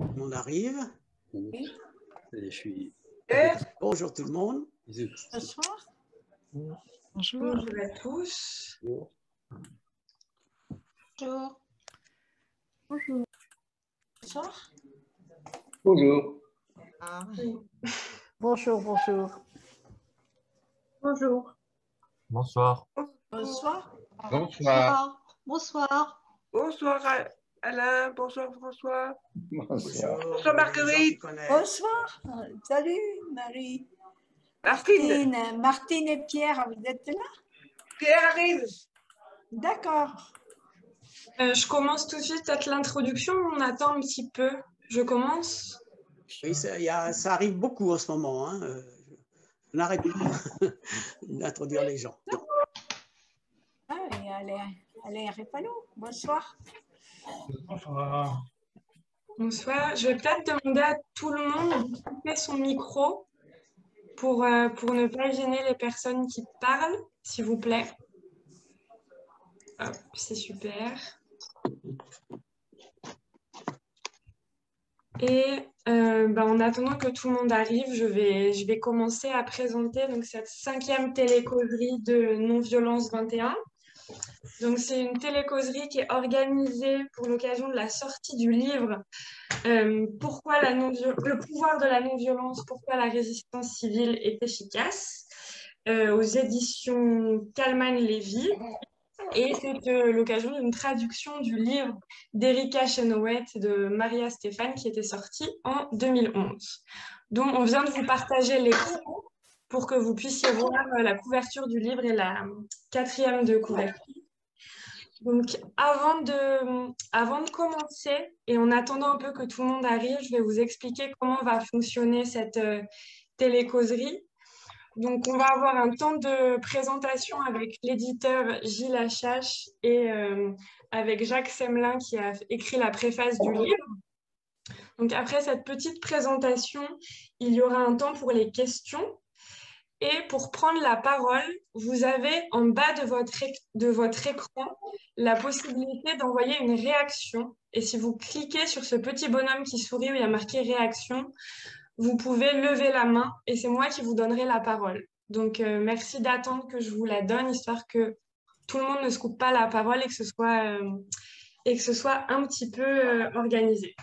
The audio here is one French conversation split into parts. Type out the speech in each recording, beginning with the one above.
Tout le monde arrive. Oui. Je suis... Bonjour tout le monde. Bonsoir. Bonjour. Bonjour à tous. Bonjour. Bonjour. Bonjour. Bonsoir. Bonjour. Ah. Bonjour, bonjour. Bonjour. Bonsoir. Bonsoir. Bonsoir. Bonsoir. Bonsoir Alain, bonsoir François. Bonsoir. Bonsoir Marguerite. Bonsoir. Salut Marie. Martine. Martine et Pierre, vous êtes là? Pierre arrive. D'accord. Je commence tout de suite avec l'introduction, on attend un petit peu. Je commence. Oui, ça arrive beaucoup en ce moment. Hein. Je n'arrête pas d'introduire les gens. Ah, et Alain Répalo. Bonsoir. Bonsoir. Bonsoir. Je vais peut-être demander à tout le monde de couper son micro pour ne pas gêner les personnes qui parlent, s'il vous plaît. Hop, c'est super. Et en attendant que tout le monde arrive, je vais commencer à présenter donc, cette 5e télécauserie de Non-Violence 21. Donc, c'est une télécauserie qui est organisée pour l'occasion de la sortie du livre Pourquoi le pouvoir de la non-violence, pourquoi la résistance civile est efficace aux éditions Kalman-Levy. Et c'est l'occasion d'une traduction du livre d'Erika Chenoweth et de Maria Stéphane qui était sorti en 2011. Donc, on vient de vous partager l'écran pour que vous puissiez voir la couverture du livre et la 4e de couverture. Donc, avant de commencer, et en attendant un peu que tout le monde arrive, je vais vous expliquer comment va fonctionner cette télécauserie. Donc, on va avoir un temps de présentation avec l'éditeur Gilles Achache et avec Jacques Semelin qui a écrit la préface du livre. Donc, après cette petite présentation, il y aura un temps pour les questions. Et pour prendre la parole, vous avez en bas de votre écran la possibilité d'envoyer une réaction. Et si vous cliquez sur ce petit bonhomme qui sourit où il y a marqué « Réaction », vous pouvez lever la main et c'est moi qui vous donnerai la parole. Donc, merci d'attendre que je vous la donne, histoire que tout le monde ne se coupe pas la parole et que ce soit un petit peu organisé.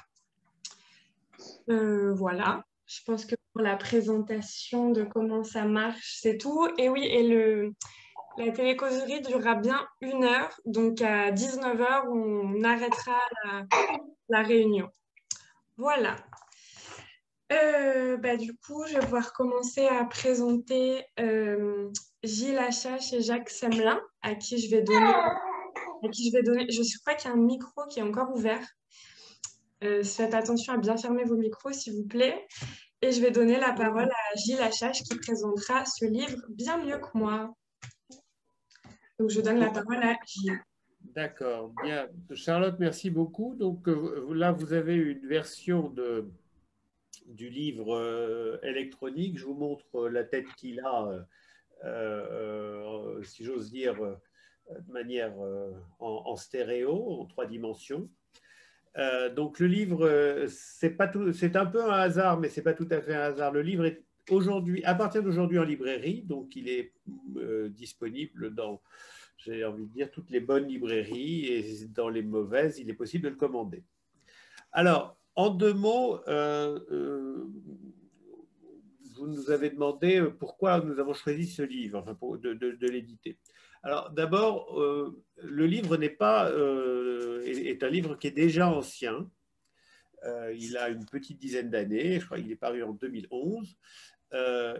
Voilà. Je pense que pour la présentation de comment ça marche, c'est tout. Et oui, la télécauserie durera bien 1 heure. Donc, à 19 h, on arrêtera la réunion. Voilà. Du coup, je vais pouvoir commencer à présenter Gilles Achache et Jacques Semelin, à qui je vais donner. Je crois qu'il y a un micro qui est encore ouvert. Faites attention à bien fermer vos micros, s'il vous plaît. Et je vais donner la parole à Gilles Achache qui présentera ce livre bien mieux que moi. Donc, je donne la parole à Gilles. D'accord, bien. Charlotte, merci beaucoup. Donc là, vous avez une version du livre électronique. Je vous montre la tête qu'il a, si j'ose dire, de manière en stéréo, en 3 dimensions. Donc le livre, c'est un peu un hasard, mais ce n'est pas tout à fait un hasard. Le livre est à partir d'aujourd'hui en librairie, donc il est disponible dans, j'ai envie de dire, toutes les bonnes librairies, et dans les mauvaises, il est possible de le commander. Alors, en 2 mots, vous nous avez demandé pourquoi nous avons choisi ce livre, enfin de l'éditer. Alors d'abord, le livre est un livre qui est déjà ancien. Il a une petite dizaine d'années, je crois qu'il est paru en 2011.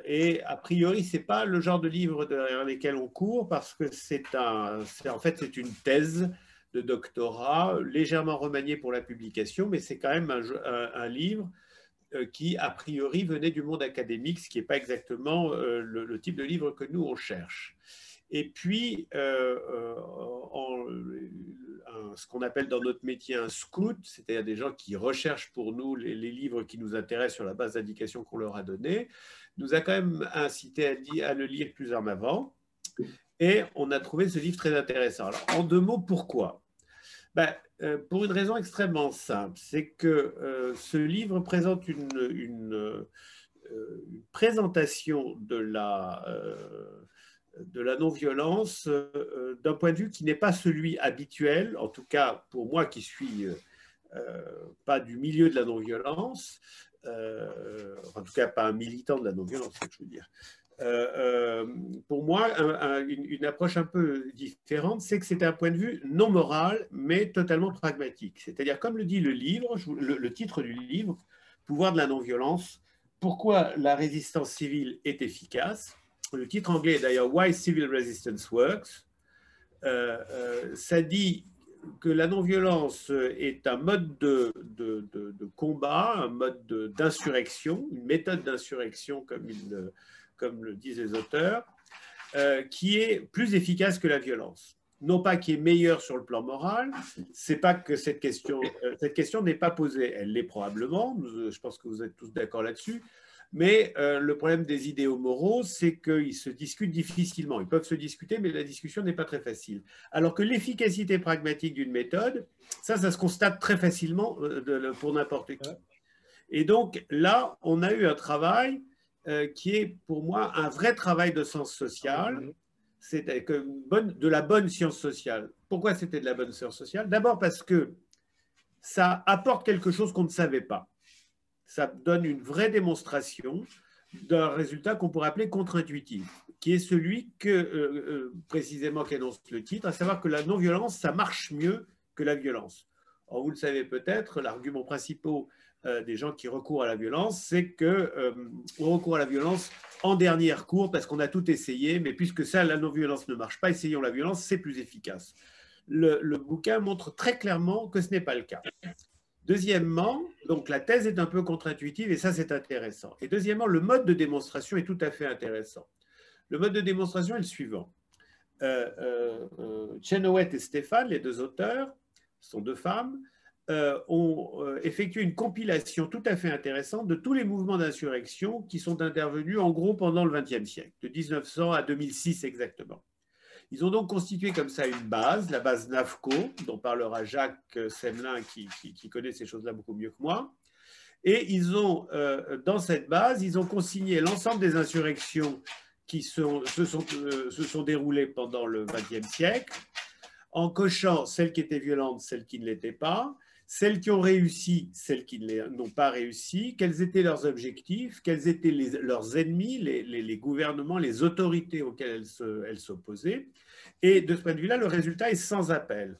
Et a priori, ce n'est pas le genre de livre derrière lesquels on court, parce que en fait, c'est une thèse de doctorat légèrement remaniée pour la publication, mais c'est quand même un livre qui, a priori, venait du monde académique, ce qui n'est pas exactement le type de livre que nous, on cherche. Et puis, ce qu'on appelle dans notre métier un scout, c'est-à-dire des gens qui recherchent pour nous les livres qui nous intéressent sur la base d'indications qu'on leur a données, nous a quand même incité à le lire plus en avant. Et on a trouvé ce livre très intéressant. Alors, en 2 mots, pourquoi ? Pour une raison extrêmement simple, c'est que ce livre présente une présentation de la non-violence d'un point de vue qui n'est pas celui habituel, en tout cas pour moi qui suis pas du milieu de la non-violence, en tout cas pas un militant de la non-violence, c'est ce que je veux dire. Pour moi, une approche un peu différente, c'est que c'est un point de vue non moral, mais totalement pragmatique. C'est-à-dire, comme le dit le livre, le titre du livre, Pouvoir de la non-violence, pourquoi la résistance civile est efficace. Le titre anglais est d'ailleurs Why Civil Resistance Works. Ça dit que la non-violence est un mode de combat, un mode d'insurrection, une méthode d'insurrection comme le disent les auteurs, qui est plus efficace que la violence. Non pas qui est meilleure sur le plan moral, c'est pas que cette question n'est pas posée, elle l'est probablement, je pense que vous êtes tous d'accord là-dessus, mais le problème des idéaux moraux, c'est qu'ils se discutent difficilement. Ils peuvent se discuter, mais la discussion n'est pas très facile. Alors que l'efficacité pragmatique d'une méthode, ça se constate très facilement pour n'importe qui. Et donc là, on a eu un travail qui est pour moi un vrai travail de science sociale, c'est de la bonne science sociale. Pourquoi c'était de la bonne science sociale? D'abord parce que ça apporte quelque chose qu'on ne savait pas. Ça donne une vraie démonstration d'un résultat qu'on pourrait appeler contre-intuitif, qui est celui précisément qu'énonce le titre, à savoir que la non-violence, ça marche mieux que la violence. Or, vous le savez peut-être, l'argument principal des gens qui recourent à la violence, c'est qu'on recourt à la violence en dernier recours parce qu'on a tout essayé, mais puisque ça, la non-violence ne marche pas, essayons la violence, c'est plus efficace. Le bouquin montre très clairement que ce n'est pas le cas. Deuxièmement, donc la thèse est un peu contre-intuitive et ça, c'est intéressant. Et deuxièmement, le mode de démonstration est tout à fait intéressant. Le mode de démonstration est le suivant. Chenoweth et Stéphane, les deux auteurs, sont deux femmes, ont effectué une compilation tout à fait intéressante de tous les mouvements d'insurrection qui sont intervenus en gros pendant le XXe siècle, de 1900 à 2006 exactement. Ils ont donc constitué comme ça une base, la base NAFCO, dont parlera Jacques Semelin qui connaît ces choses-là beaucoup mieux que moi. Et ils ont, dans cette base, ils ont consigné l'ensemble des insurrections qui se sont déroulées pendant le XXe siècle, en cochant celles qui étaient violentes, celles qui ne l'étaient pas, celles qui ont réussi, celles qui n'ont pas réussi, quels étaient leurs objectifs, quels étaient leurs ennemis, les gouvernements, les autorités auxquelles elles s'opposaient. Et de ce point de vue-là, le résultat est sans appel.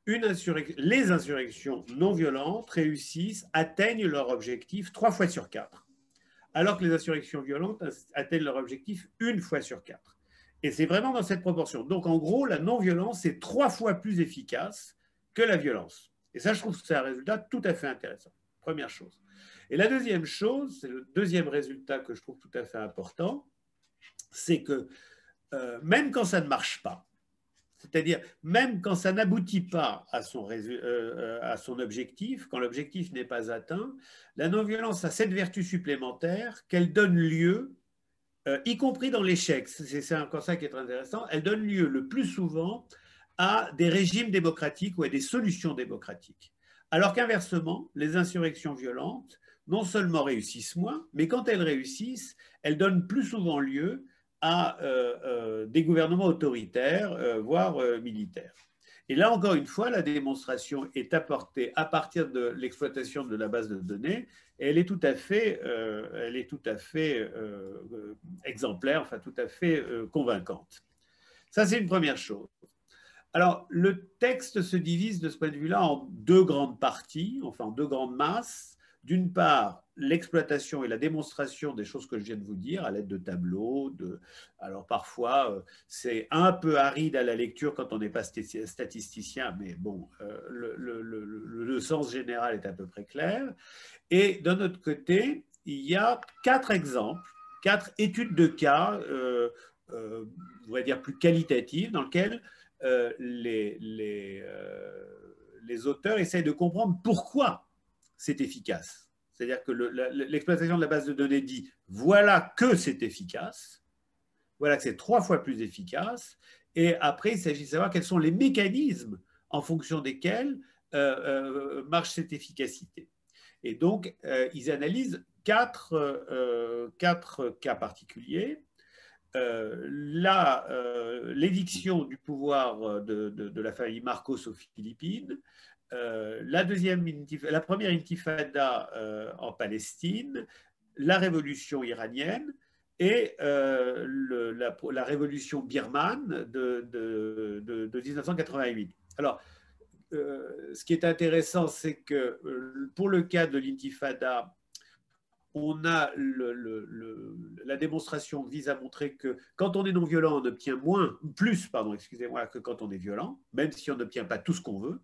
Les insurrections non violentes réussissent, atteignent leur objectif 3 fois sur 4, alors que les insurrections violentes atteignent leur objectif 1 fois sur 4. Et c'est vraiment dans cette proportion. Donc en gros, la non-violence est 3 fois plus efficace que la violence. Et ça, je trouve que c'est un résultat tout à fait intéressant. Première chose. Et la deuxième chose, c'est le deuxième résultat que je trouve tout à fait important, c'est que même quand ça ne marche pas, c'est-à-dire même quand ça n'aboutit pas à son objectif, quand l'objectif n'est pas atteint, la non-violence a cette vertu supplémentaire qu'elle donne lieu, y compris dans l'échec, c'est encore ça qui est très intéressant, elle donne lieu le plus souvent à des régimes démocratiques ou à des solutions démocratiques. Alors qu'inversement, les insurrections violentes non seulement réussissent moins, mais quand elles réussissent, elles donnent plus souvent lieu à des gouvernements autoritaires, voire militaires. Et là, encore une fois, la démonstration est apportée à partir de l'exploitation de la base de données, et elle est tout à fait exemplaire, enfin tout à fait convaincante. Ça, c'est une première chose. Alors, le texte se divise de ce point de vue-là en 2 grandes parties, enfin en 2 grandes masses. D'une part, l'exploitation et la démonstration des choses que je viens de vous dire à l'aide de tableaux. Alors parfois, c'est un peu aride à la lecture quand on n'est pas statisticien, mais bon, le sens général est à peu près clair. Et d'un autre côté, il y a 4 exemples, 4 études de cas, on va dire plus qualitatives, dans lesquelles les auteurs essayent de comprendre pourquoi c'est efficace. C'est-à-dire que l'exploitation de la base de données dit voilà que c'est efficace, voilà que c'est 3 fois plus efficace, et après il s'agit de savoir quels sont les mécanismes en fonction desquels marche cette efficacité. Et donc, ils analysent quatre cas particuliers. L'éviction du pouvoir de la famille Marcos aux Philippines, la première intifada en Palestine, la révolution iranienne et la révolution birmane de 1988. Alors, ce qui est intéressant, c'est que pour le cas de l'intifada, on a la démonstration vise à montrer que quand on est non violent, on obtient plus, excusez-moi, que quand on est violent, même si on n'obtient pas tout ce qu'on veut.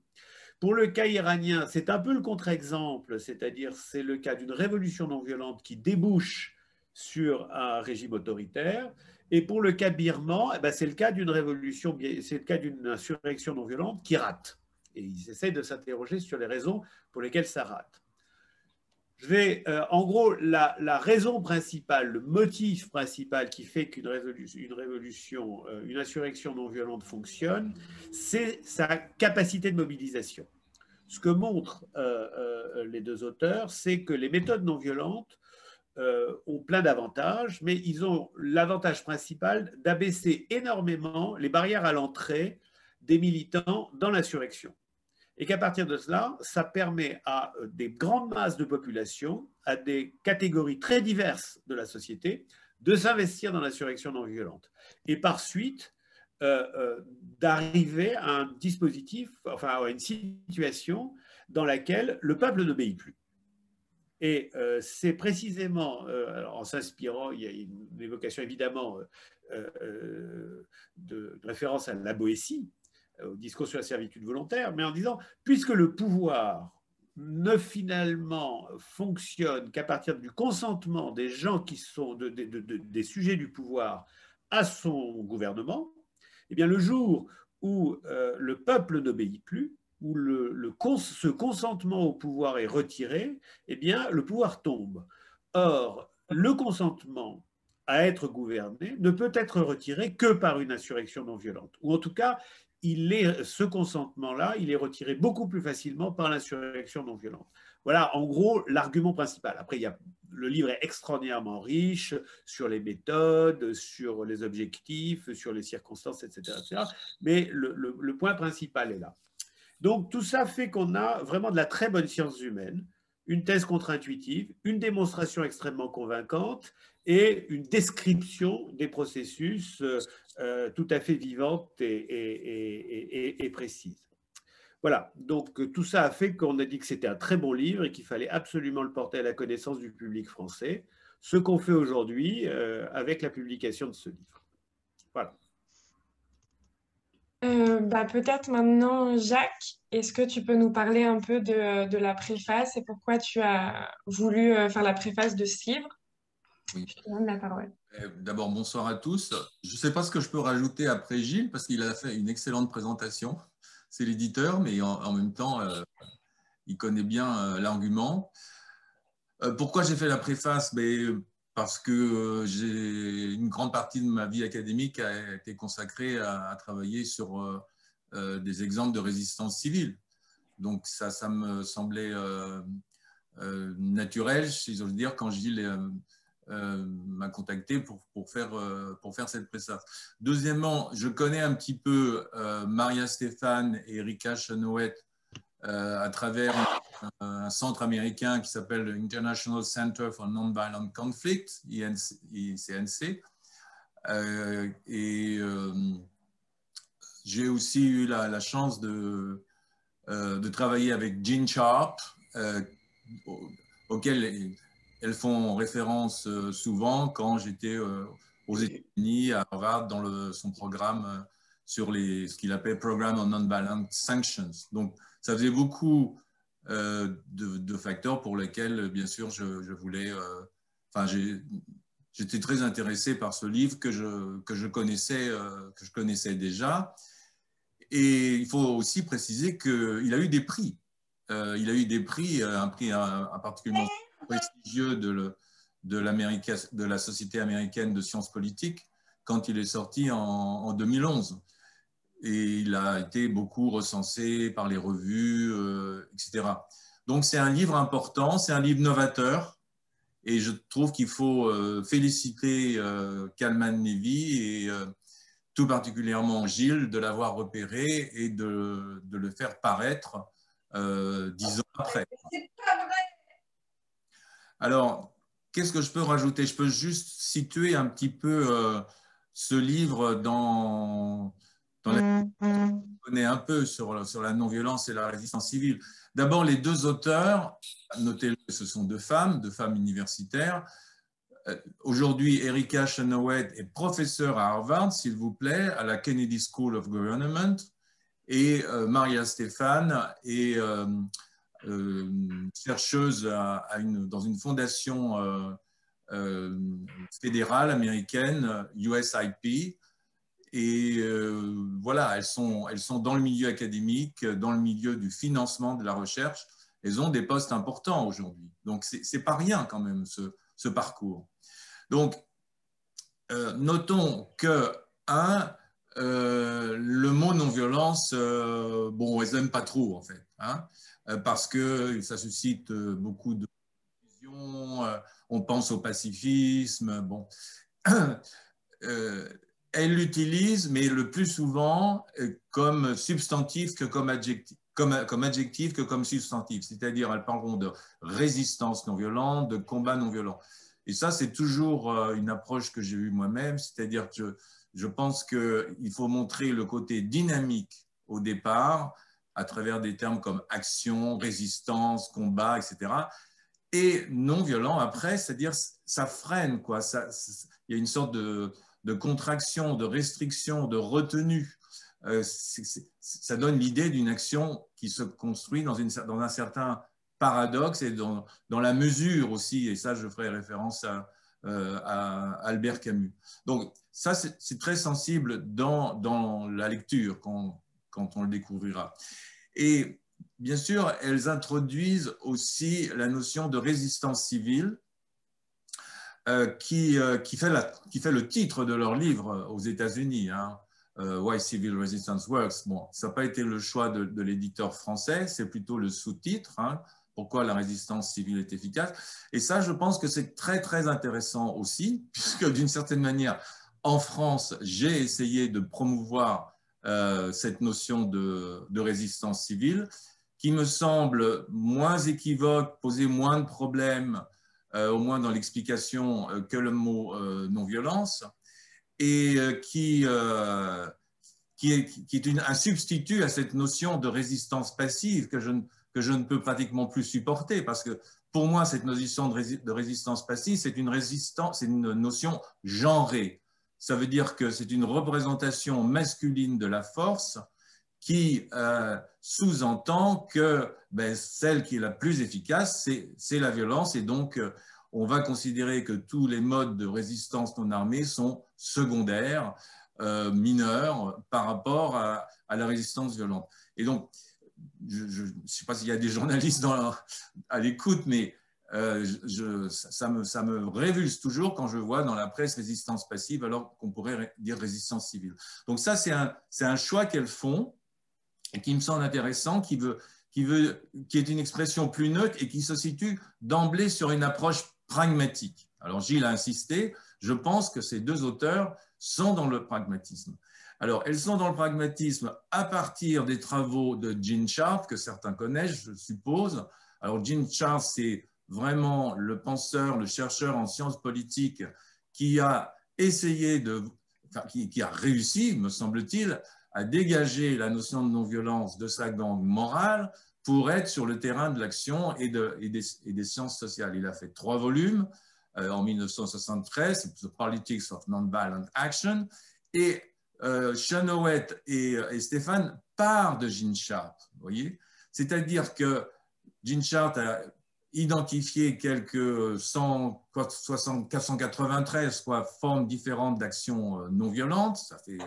Pour le cas iranien, c'est un peu le contre-exemple, c'est-à-dire c'est le cas d'une révolution non violente qui débouche sur un régime autoritaire. Et pour le cas birman, eh ben, c'est le cas d'une révolution, c'est le cas d'une insurrection non violente qui rate. Et ils essaient de s'interroger sur les raisons pour lesquelles ça rate. En gros, la raison principale, le motif principal qui fait qu'une révolution, une insurrection non violente fonctionne, c'est sa capacité de mobilisation. Ce que montrent les deux auteurs, c'est que les méthodes non violentes ont plein d'avantages, mais ils ont l'avantage principal d'abaisser énormément les barrières à l'entrée des militants dans l'insurrection. Et qu'à partir de cela, ça permet à des grandes masses de population, à des catégories très diverses de la société, de s'investir dans l'insurrection non violente. Et par suite, d'arriver à un dispositif, enfin à une situation dans laquelle le peuple n'obéit plus. Et c'est précisément, en s'inspirant, il y a une évocation évidemment de référence à la Boétie, au discours sur la servitude volontaire, mais en disant, puisque le pouvoir ne finalement fonctionne qu'à partir du consentement des gens qui sont des sujets du pouvoir à son gouvernement, eh bien le jour où le peuple n'obéit plus, où ce consentement au pouvoir est retiré, eh bien le pouvoir tombe. Or, le consentement à être gouverné ne peut être retiré que par une insurrection non violente, ou en tout cas, ce consentement-là, il est retiré beaucoup plus facilement par l'insurrection non violente. Voilà, en gros, l'argument principal. Après, le livre est extraordinairement riche sur les méthodes, sur les objectifs, sur les circonstances, etc. etc. Mais le point principal est là. Donc, tout ça fait qu'on a vraiment de la très bonne science humaine, une thèse contre-intuitive, une démonstration extrêmement convaincante et une description des processus tout à fait vivante et précise. Voilà, donc tout ça a fait qu'on a dit que c'était un très bon livre et qu'il fallait absolument le porter à la connaissance du public français, ce qu'on fait aujourd'hui avec la publication de ce livre. Voilà. Peut-être maintenant, Jacques, est-ce que tu peux nous parler un peu de la préface et pourquoi tu as voulu faire la préface de ce livre? Oui. Je te donne la parole. D'abord, bonsoir à tous. Je ne sais pas ce que je peux rajouter après Gilles, parce qu'il a fait une excellente présentation. C'est l'éditeur, mais en même temps, il connaît bien l'argument. Pourquoi j'ai fait la préface? Parce que j'ai une grande partie de ma vie académique a été consacrée à travailler sur des exemples de résistance civile. Donc ça me semblait naturel, si j'ose dire, quand Gilles m'a contacté pour faire cette préface. Deuxièmement, je connais un petit peu Maria Stéphane et Erika Chenoweth à travers un centre américain qui s'appelle le International Center for Nonviolent Conflict, ICNC. J'ai aussi eu la chance de travailler avec Jean Sharp, auquel elles font référence souvent quand j'étais aux États-Unis, à Harvard, dans son programme sur ce qu'il appelle Program on Nonviolent Sanctions. Donc, ça faisait beaucoup de facteurs pour lesquels, bien sûr, je voulais... j'étais très intéressé par ce livre que je connaissais déjà. Et il faut aussi préciser qu'il a eu des prix. Il a eu des prix, un prix particulièrement prestigieux de la Société américaine de sciences politiques quand il est sorti en 2011. et il a été beaucoup recensé par les revues, etc. Donc c'est un livre important, c'est un livre novateur, et je trouve qu'il faut féliciter Kalman Levy et tout particulièrement Gilles de l'avoir repéré et de le faire paraître 10 ans après. C'est pas vrai. Alors, qu'est-ce que je peux rajouter? Je peux juste situer un petit peu ce livre dans la... On connaît un peu sur la non-violence et la résistance civile. D'abord, les deux auteurs, notez-le, ce sont deux femmes universitaires. Aujourd'hui, Erika Chenoweth est professeure à Harvard, s'il vous plaît, à la Kennedy School of Government, et Maria Stephan est chercheuse dans une fondation fédérale américaine, USIP, et voilà, elles sont dans le milieu académique, dans le milieu du financement de la recherche. Elles ont des postes importants aujourd'hui. Donc, c'est pas rien quand même, ce parcours. Donc, notons que, le mot non-violence, bon, elles n'aiment pas trop, en fait, hein, parce que ça suscite beaucoup de confusion, on pense au pacifisme, bon. Elle l'utilise, mais le plus souvent comme substantif que comme adjectif, comme adjectif que comme substantif. C'est-à-dire, elles parleront de résistance non violente, de combat non violent. Et ça, c'est toujours une approche que j'ai eue moi-même, c'est-à-dire que je pense qu'il faut montrer le côté dynamique au départ, à travers des termes comme action, résistance, combat, etc. Et non violent après, c'est-à-dire ça freine, quoi. Il y a une sorte de contraction, de restriction, de retenue. Ça donne l'idée d'une action qui se construit dans un certain paradoxe et dans la mesure aussi, et ça je ferai référence à Albert Camus. Donc ça c'est très sensible dans la lecture quand on le découvrira. Et bien sûr, elles introduisent aussi la notion de résistance civile, qui fait le titre de leur livre aux États-Unis, hein, Why Civil Resistance Works. Bon, ça n'a pas été le choix de l'éditeur français, c'est plutôt le sous-titre, hein, pourquoi la résistance civile est efficace. Et ça, je pense que c'est très, très intéressant aussi, puisque d'une certaine manière, en France, j'ai essayé de promouvoir cette notion de résistance civile, qui me semble moins équivoque, poser moins de problèmes, au moins dans l'explication, que le mot non-violence, et qui est un substitut à cette notion de résistance passive que je ne peux pratiquement plus supporter, parce que pour moi, cette notion de résistance passive, c'est une notion genrée. Ça veut dire que c'est une représentation masculine de la force qui sous-entend que celle qui est la plus efficace, c'est la violence, et donc on va considérer que tous les modes de résistance non armée sont secondaires, mineurs, par rapport à la résistance violente. Et donc, je ne sais pas s'il y a des journalistes à l'écoute, mais ça me révulse toujours quand je vois dans la presse résistance passive, alors qu'on pourrait dire résistance civile. Donc ça, c'est un choix qu'elles font, et qui me semble intéressant, qui est une expression plus neutre et qui se situe d'emblée sur une approche pragmatique. Alors Gilles a insisté, je pense que ces deux auteurs sont dans le pragmatisme. Alors, elles sont dans le pragmatisme à partir des travaux de Gene Sharp, que certains connaissent, je suppose. Alors, Gene Sharp, c'est vraiment le penseur, le chercheur en sciences politiques qui a essayé qui a réussi, me semble-t-il, à dégager la notion de non-violence de sa gangue morale pour être sur le terrain de l'action et des sciences sociales. Il a fait 3 volumes en 1973, The Politics of Nonviolent Action, et Chenoweth et Stephan partent de Gene Sharp, vous voyez. C'est-à-dire que Gene Sharp a identifié quelques 493 formes différentes d'actions non violentes, c'est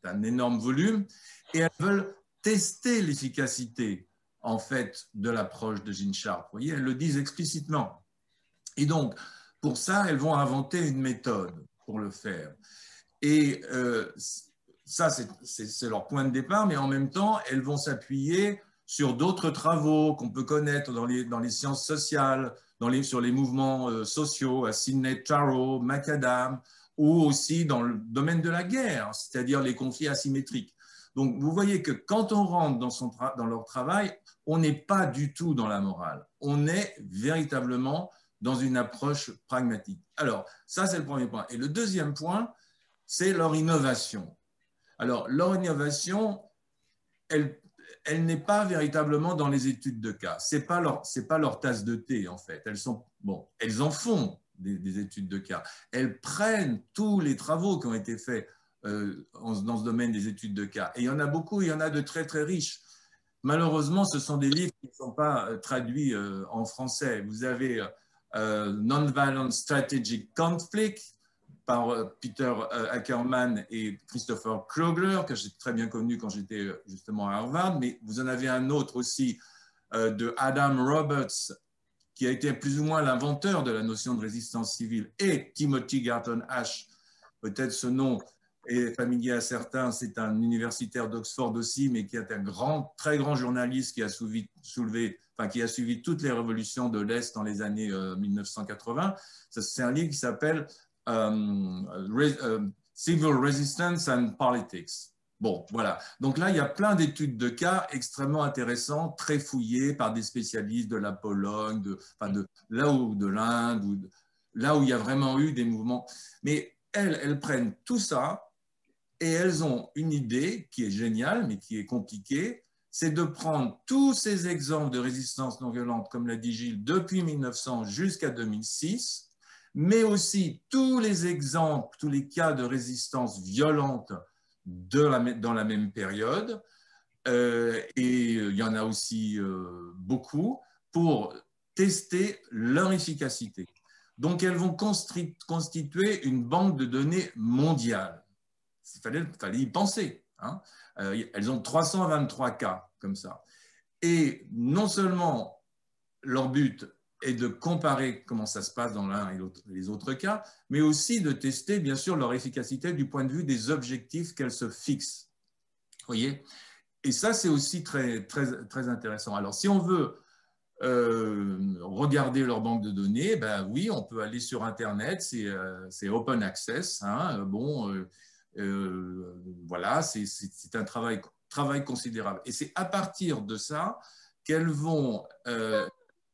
un énorme volume, et elles veulent tester l'efficacité en fait de l'approche de Gene Sharp. Vous voyez, elles le disent explicitement. Et donc, pour ça, elles vont inventer une méthode pour le faire. Et ça, c'est leur point de départ, mais en même temps, elles vont s'appuyer sur d'autres travaux qu'on peut connaître dans les sciences sociales, sur les mouvements sociaux, à Sidney Tarrow, McAdam, ou aussi dans le domaine de la guerre, c'est-à-dire les conflits asymétriques. Donc, vous voyez que quand on rentre dans leur travail, on n'est pas du tout dans la morale. On est véritablement dans une approche pragmatique. Alors, ça, c'est le premier point. Et le deuxième point, c'est leur innovation. Alors, leur innovation, elle n'est pas véritablement dans les études de cas. Ce n'est pas leur tasse de thé, en fait. Elles en font des études de cas. Elles prennent tous les travaux qui ont été faits dans ce domaine des études de cas. Et il y en a beaucoup, il y en a de très, très riches. Malheureusement, ce sont des livres qui ne sont pas traduits en français. Vous avez Nonviolent Strategic Conflict par Peter Ackerman et Christopher Krogler, que j'ai très bien connu quand j'étais justement à Harvard, mais vous en avez un autre aussi de Adam Roberts, qui a été plus ou moins l'inventeur de la notion de résistance civile, et Timothy Garton Ash, peut-être ce nom est familier à certains, c'est un universitaire d'Oxford aussi, mais qui est un très grand journaliste qui a suivi toutes les révolutions de l'Est dans les années 1980. C'est un livre qui s'appelle Civil Resistance and Politics. Bon, voilà. Donc là, il y a plein d'études de cas extrêmement intéressantes, très fouillées par des spécialistes de la Pologne, de l'Inde, là où il y a vraiment eu des mouvements. Mais elles prennent tout ça et elles ont une idée qui est géniale, mais qui est compliquée, c'est de prendre tous ces exemples de résistance non violente, comme l'a dit Gilles, depuis 1900 jusqu'à 2006, mais aussi tous les exemples, tous les cas de résistance violente dans la même période, et il y en a aussi beaucoup, pour tester leur efficacité. Donc, elles vont constituer une banque de données mondiale. Il fallait y penser. Hein. Elles ont 323 cas comme ça. Et non seulement leur but est de comparer comment ça se passe dans l'un et les autres cas, mais aussi de tester, bien sûr, leur efficacité du point de vue des objectifs qu'elles se fixent. Vous voyez? Et ça, c'est aussi très, très, très intéressant. Alors, si on veut regarder leur banque de données, ben oui, on peut aller sur Internet, c'est open access. Hein, voilà, c'est un travail considérable. Et c'est à partir de ça qu'elles vont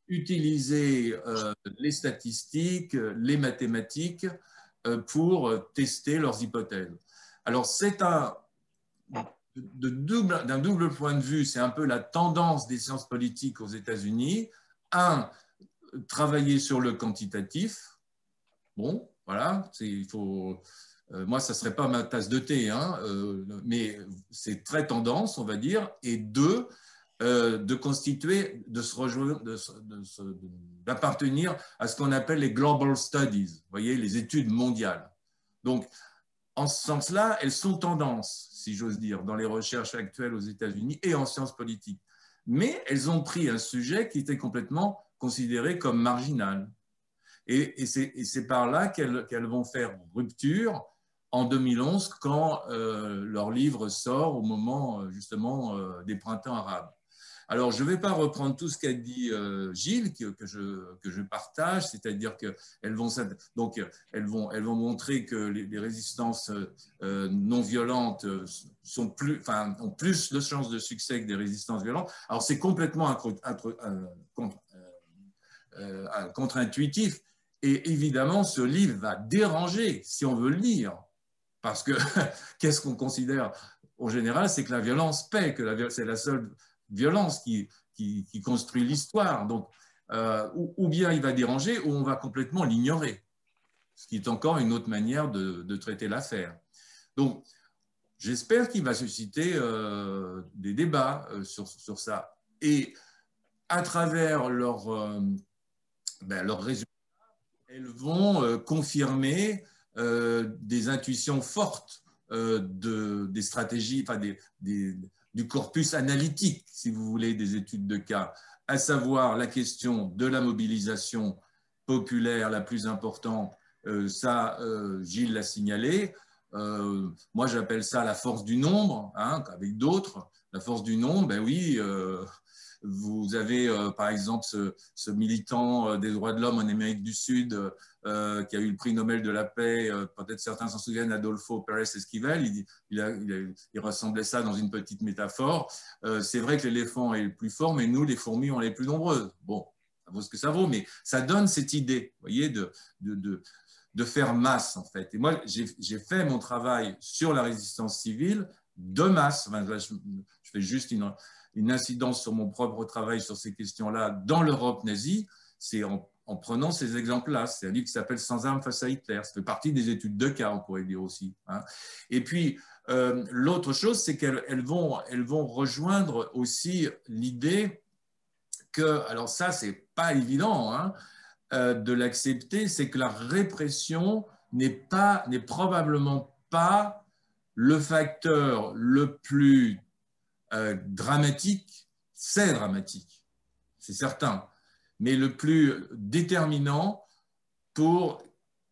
utiliser les statistiques, les mathématiques pour tester leurs hypothèses. Alors, c'est d'un double point de vue, c'est un peu la tendance des sciences politiques aux États-Unis. Travailler sur le quantitatif. Bon, voilà, moi, ça ne serait pas ma tasse de thé, hein, mais c'est très tendance, on va dire. Et deux, d'appartenir à ce qu'on appelle les global studies, vous voyez, les études mondiales. Donc, en ce sens-là, elles sont tendance, si j'ose dire, dans les recherches actuelles aux États-Unis et en sciences politiques. Mais elles ont pris un sujet qui était complètement considéré comme marginal. Et c'est par là qu'elles vont faire rupture en 2011, quand leur livre sort au moment justement des printemps arabes. Alors, je ne vais pas reprendre tout ce qu'a dit Gilles, que je partage, c'est-à-dire qu'elles vont montrer que les résistances non violentes ont plus de chances de succès que des résistances violentes. Alors, c'est complètement contre-intuitif. Et évidemment, ce livre va déranger si on veut le lire. Parce que qu'est-ce qu'on considère en général, c'est que la violence paie, que c'est la seule violence qui construit l'histoire. Donc, ou bien il va déranger, ou on va complètement l'ignorer, ce qui est encore une autre manière de traiter l'affaire. Donc, j'espère qu'il va susciter des débats sur ça. Et à travers leurs résultats, elles vont confirmer des intuitions fortes des stratégies, enfin du corpus analytique, si vous voulez, des études de cas, à savoir la question de la mobilisation populaire la plus importante, ça, Gilles l'a signalé, Moi, j'appelle ça la force du nombre, hein, avec d'autres. La force du nombre, ben oui, vous avez par exemple ce militant des droits de l'homme en Amérique du Sud qui a eu le prix Nobel de la paix, peut-être certains s'en souviennent, Adolfo Pérez Esquivel, il ressemblait ça dans une petite métaphore. C'est vrai que l'éléphant est le plus fort, mais nous, les fourmis, on est les plus nombreuses. Bon, ça vaut ce que ça vaut, mais ça donne cette idée, vous voyez, de faire masse, en fait. Et moi, j'ai fait mon travail sur la résistance civile de masse. Enfin, je fais juste une incidence sur mon propre travail sur ces questions-là dans l'Europe nazie, c'est en prenant ces exemples-là. C'est un livre qui s'appelle « Sans armes face à Hitler ». Ça fait partie des études de cas, on pourrait dire aussi, hein. Et puis, l'autre chose, c'est qu'elles vont rejoindre aussi l'idée que, alors ça, c'est pas évident, hein, de l'accepter, c'est que la répression n'est probablement pas le facteur le plus dramatique. C'est dramatique, c'est certain, mais le plus déterminant pour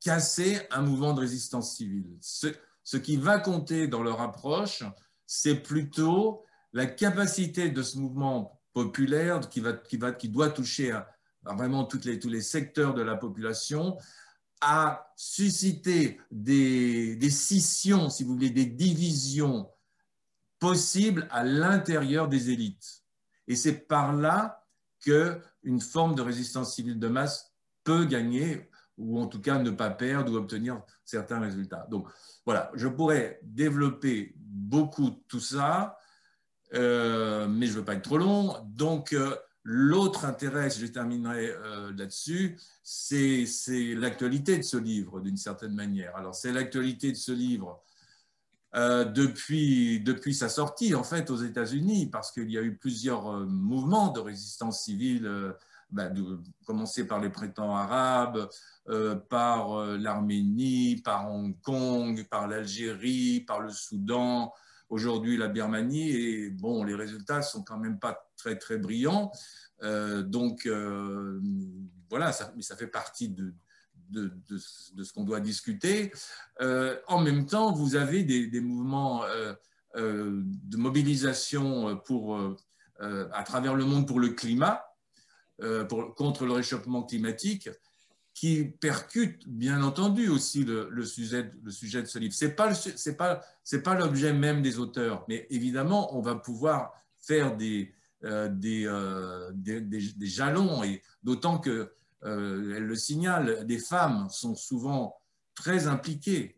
casser un mouvement de résistance civile. Ce qui va compter dans leur approche, c'est plutôt la capacité de ce mouvement populaire qui doit toucher à vraiment tous les secteurs de la population, à susciter des scissions, si vous voulez, des divisions possibles à l'intérieur des élites. Et c'est par là qu'une forme de résistance civile de masse peut gagner, ou en tout cas ne pas perdre ou obtenir certains résultats. Donc voilà, je pourrais développer beaucoup tout ça, mais je ne veux pas être trop long. Donc, l'autre intérêt, je terminerai là-dessus, c'est l'actualité de ce livre, d'une certaine manière. Alors, c'est l'actualité de ce livre depuis sa sortie, en fait, aux États-Unis, parce qu'il y a eu plusieurs mouvements de résistance civile, commencé par les printemps arabes, par l'Arménie, par Hong Kong, par l'Algérie, par le Soudan, aujourd'hui la Birmanie, et bon, les résultats ne sont quand même pas très, très brillants. Donc, voilà, mais ça fait partie de ce qu'on doit discuter. En même temps, vous avez des mouvements de mobilisation à travers le monde pour le climat, contre le réchauffement climatique, qui percute bien entendu aussi le sujet de ce livre. C'est pas l'objet même des auteurs, mais évidemment, on va pouvoir faire des jalons, et d'autant que, elle le signale, des femmes sont souvent très impliquées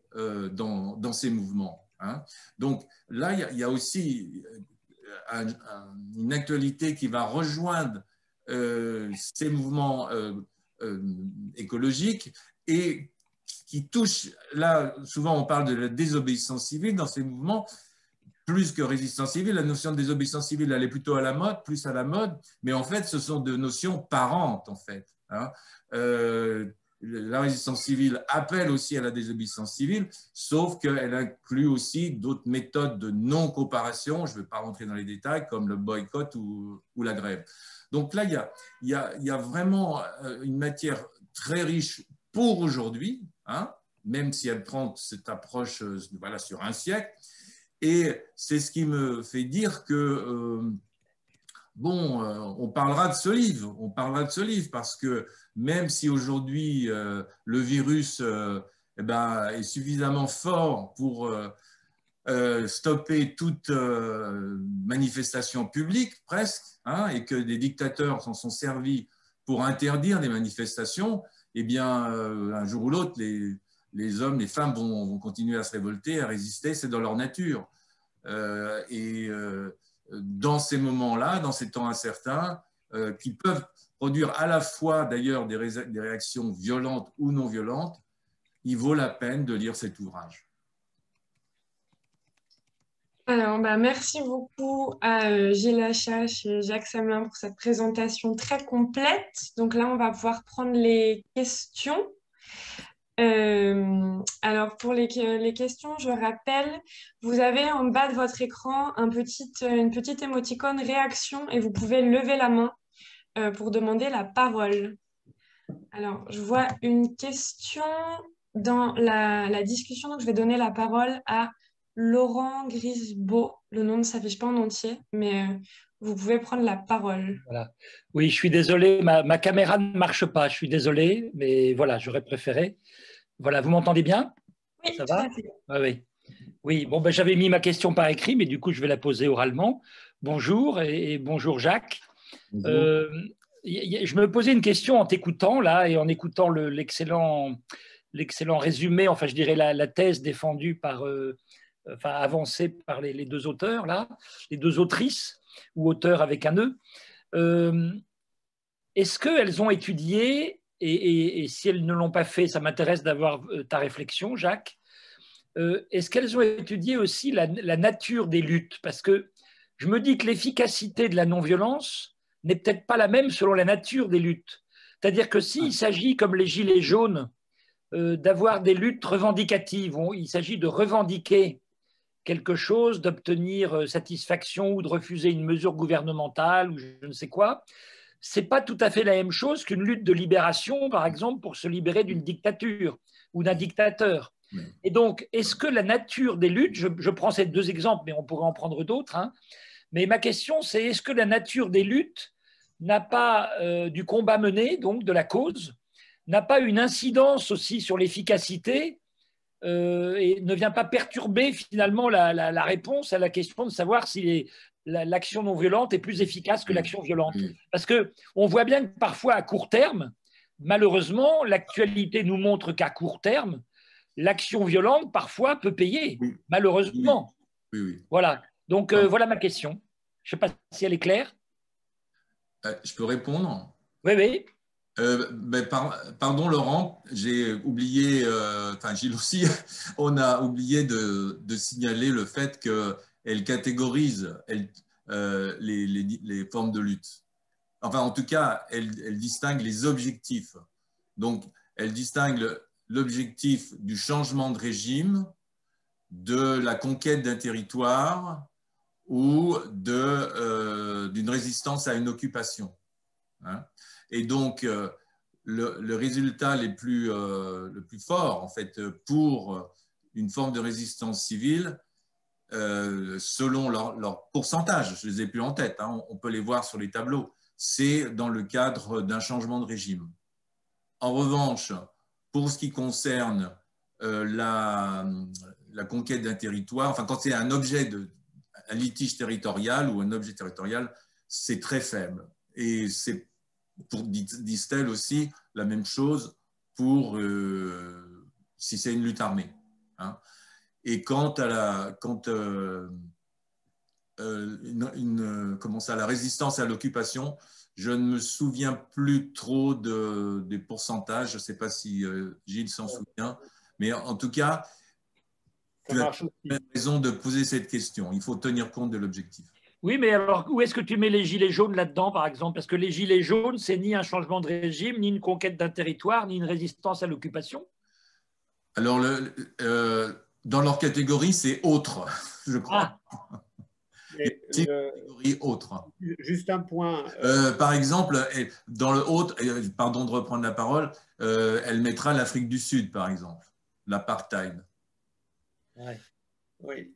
dans ces mouvements, hein. Donc là, il y a aussi une actualité qui va rejoindre ces mouvements écologiques et qui touche, là, souvent on parle de la désobéissance civile dans ces mouvements, plus que résistance civile. La notion de désobéissance civile, elle est plutôt plus à la mode, mais en fait, ce sont deux notions parentes, en fait, hein. La résistance civile appelle aussi à la désobéissance civile, sauf qu'elle inclut aussi d'autres méthodes de non-coopération, je ne vais pas rentrer dans les détails, comme le boycott ou la grève. Donc là, il y a vraiment une matière très riche pour aujourd'hui, hein, même si elle prend cette approche voilà, sur un siècle. Et c'est ce qui me fait dire que, on parlera de ce livre. On parlera de ce livre parce que même si aujourd'hui le virus est suffisamment fort pour stopper toute manifestation publique, presque, hein, et que des dictateurs s'en sont servis pour interdire des manifestations, eh bien, un jour ou l'autre, les hommes, les femmes vont continuer à se révolter, à résister, c'est dans leur nature. Dans ces moments-là, dans ces temps incertains, qui peuvent produire à la fois d'ailleurs des réactions violentes ou non violentes, il vaut la peine de lire cet ouvrage. Alors, merci beaucoup à Gilles Lachache et Jacques Samelin pour cette présentation très complète. Donc là, on va pouvoir prendre les questions. Alors, pour les questions, je rappelle, vous avez en bas de votre écran une petite émoticône réaction et vous pouvez lever la main pour demander la parole. Alors, je vois une question dans la discussion, donc, je vais donner la parole à Laurent Grisbeau. Le nom ne s'affiche pas en entier, mais vous pouvez prendre la parole. Voilà. Oui, je suis désolé, ma caméra ne marche pas, je suis désolé, mais voilà, j'aurais préféré. Voilà, vous m'entendez bien? Oui, ça tout va? à fait. Ah, oui. Oui, bon, ben, j'avais mis ma question par écrit, mais du coup, je vais la poser oralement. Bonjour et bonjour Jacques. Bonjour. Je me posais une question en t'écoutant là et en écoutant l'excellent résumé, enfin je dirais la thèse défendue par, enfin avancée par les deux auteurs là, les deux autrices ou auteurs avec un E. Est-ce qu'elles ont étudié, et si elles ne l'ont pas fait, ça m'intéresse d'avoir ta réflexion, Jacques, est-ce qu'elles ont étudié aussi la nature des luttes? Parce que je me dis que l'efficacité de la non-violence n'est peut-être pas la même selon la nature des luttes. C'est-à-dire que s'il s'agit, comme les Gilets jaunes, d'avoir des luttes revendicatives, il s'agit de revendiquer quelque chose, d'obtenir satisfaction ou de refuser une mesure gouvernementale ou je ne sais quoi, ce n'est pas tout à fait la même chose qu'une lutte de libération, par exemple, pour se libérer d'une dictature ou d'un dictateur. Et donc, est-ce que la nature des luttes, je prends ces deux exemples, mais on pourrait en prendre d'autres, hein, mais ma question, c'est est-ce que la nature des luttes n'a pas, du combat mené, donc de la cause, n'a pas une incidence aussi sur l'efficacité et ne vient pas perturber finalement la réponse à la question de savoir si l'action non violente est plus efficace que l'action violente. Parce qu'on voit bien que parfois à court terme, malheureusement, l'actualité nous montre qu'à court terme, l'action violente parfois peut payer, malheureusement. Voilà, donc voilà ma question. Je ne sais pas si elle est claire. Je peux répondre? Oui, oui. Pardon Laurent, j'ai oublié, enfin Gilles aussi, on a oublié de signaler le fait qu'elle catégorise les formes de lutte. Enfin en tout cas, elle distingue les objectifs. Donc elle distingue l'objectif du changement de régime, de la conquête d'un territoire ou d'une résistance à une occupation. Hein. Et donc, le résultat le plus fort, en fait, pour une forme de résistance civile, selon leur pourcentage, je ne les ai plus en tête, hein, on peut les voir sur les tableaux, c'est dans le cadre d'un changement de régime. En revanche, pour ce qui concerne la conquête d'un territoire, enfin, quand c'est un objet un litige territorial ou un objet territorial, c'est très faible. Et c'est, disent-elles aussi, la même chose pour si c'est une lutte armée. Hein. Et quant à la résistance à l'occupation, je ne me souviens plus trop des pourcentages. Je ne sais pas si Gilles s'en souvient, mais en tout cas, tu as raison de poser cette question. Il faut tenir compte de l'objectif. Oui, mais alors où est-ce que tu mets les gilets jaunes là-dedans, par exemple? Parce que les gilets jaunes, c'est ni un changement de régime, ni une conquête d'un territoire, ni une résistance à l'occupation. Alors, dans leur catégorie, c'est autre, je crois. Catégorie autre. Juste un point. Par exemple, dans le autre, pardon de reprendre la parole, elle mettra l'Afrique du Sud, par exemple, l'apartheid. Ouais. Oui.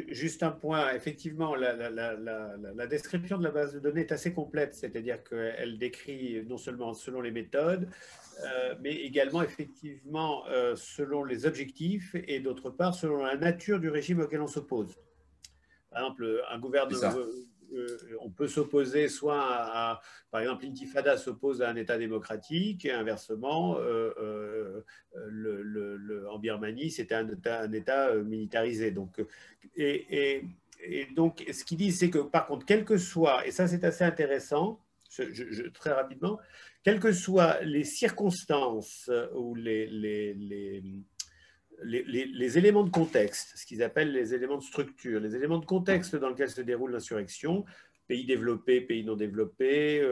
Juste un point, effectivement, la description de la base de données est assez complète, c'est-à-dire qu'elle décrit non seulement selon les méthodes, mais également effectivement selon les objectifs et d'autre part selon la nature du régime auquel on s'oppose. Par exemple, un gouvernement, on peut s'opposer soit à, par exemple, l'intifada s'oppose à un État démocratique, et inversement, en Birmanie, c'était un État militarisé. Donc, et donc, ce qu'ils disent, c'est que par contre, quel que soit, et ça c'est assez intéressant, très rapidement, quelles que soient les circonstances ou les éléments de contexte, ce qu'ils appellent les éléments de structure, les éléments de contexte dans lesquels se déroule l'insurrection, pays développés, pays non développés,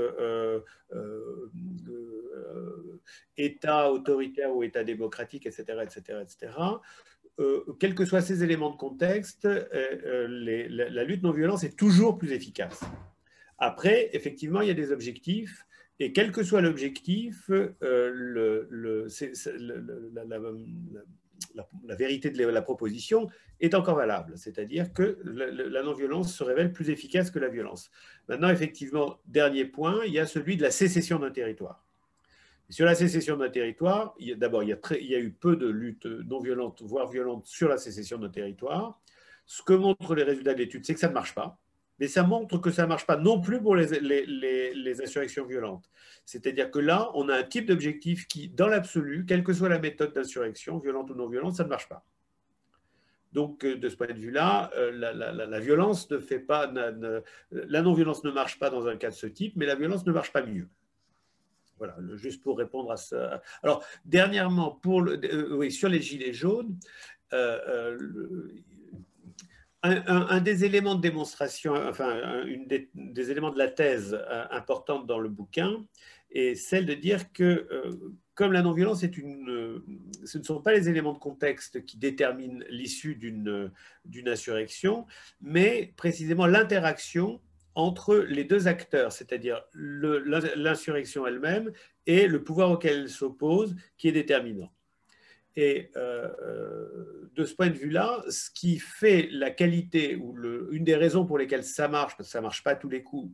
État autoritaire ou État démocratique, etc., etc., etc. Quels que soient ces éléments de contexte, la lutte non-violence est toujours plus efficace. Après, effectivement, il y a des objectifs Et quel que soit l'objectif, la vérité de la proposition est encore valable. C'est-à-dire que la non-violence se révèle plus efficace que la violence. Maintenant, effectivement, dernier point, il y a celui de la sécession d'un territoire. Sur la sécession d'un territoire, d'abord, il y a eu peu de luttes non violentes, voire violentes, sur la sécession d'un territoire. Ce que montrent les résultats de l'étude, c'est que ça ne marche pas. Mais ça montre que ça ne marche pas non plus pour les insurrections violentes. C'est-à-dire que là, on a un type d'objectif qui, dans l'absolu, quelle que soit la méthode d'insurrection, violente ou non violente, ça ne marche pas. Donc, de ce point de vue-là, la violence ne fait pas... la non-violence ne marche pas dans un cas de ce type, mais la violence ne marche pas mieux. Voilà, juste pour répondre à ça. Alors, dernièrement, oui, sur les gilets jaunes, un des éléments de démonstration, enfin, des éléments de la thèse importante dans le bouquin est celle de dire que, comme la non-violence ce ne sont pas les éléments de contexte qui déterminent l'issue d'une insurrection, mais précisément l'interaction entre les deux acteurs, c'est-à-dire l'insurrection elle-même et le pouvoir auquel elle s'oppose, qui est déterminant. Et de ce point de vue-là, ce qui fait la qualité, ou une des raisons pour lesquelles ça marche, parce que ça ne marche pas à tous les coups,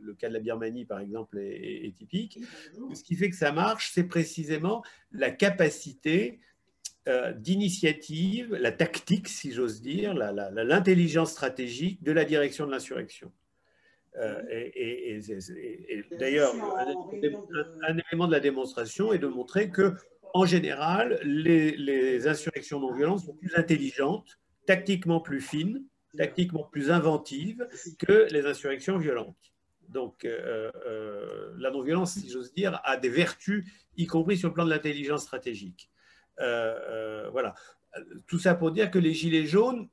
le cas de la Birmanie par exemple est typique, ce qui fait que ça marche, c'est précisément la capacité d'initiative, la tactique, si j'ose dire, l'intelligence stratégique de la direction de l'insurrection. D'ailleurs, un élément de la démonstration est de montrer que, en général, les insurrections non violentes sont plus intelligentes, tactiquement plus fines, tactiquement plus inventives que les insurrections violentes. Donc, la non-violence, si j'ose dire, a des vertus, y compris sur le plan de l'intelligence stratégique. Voilà. Tout ça pour dire que les gilets jaunes,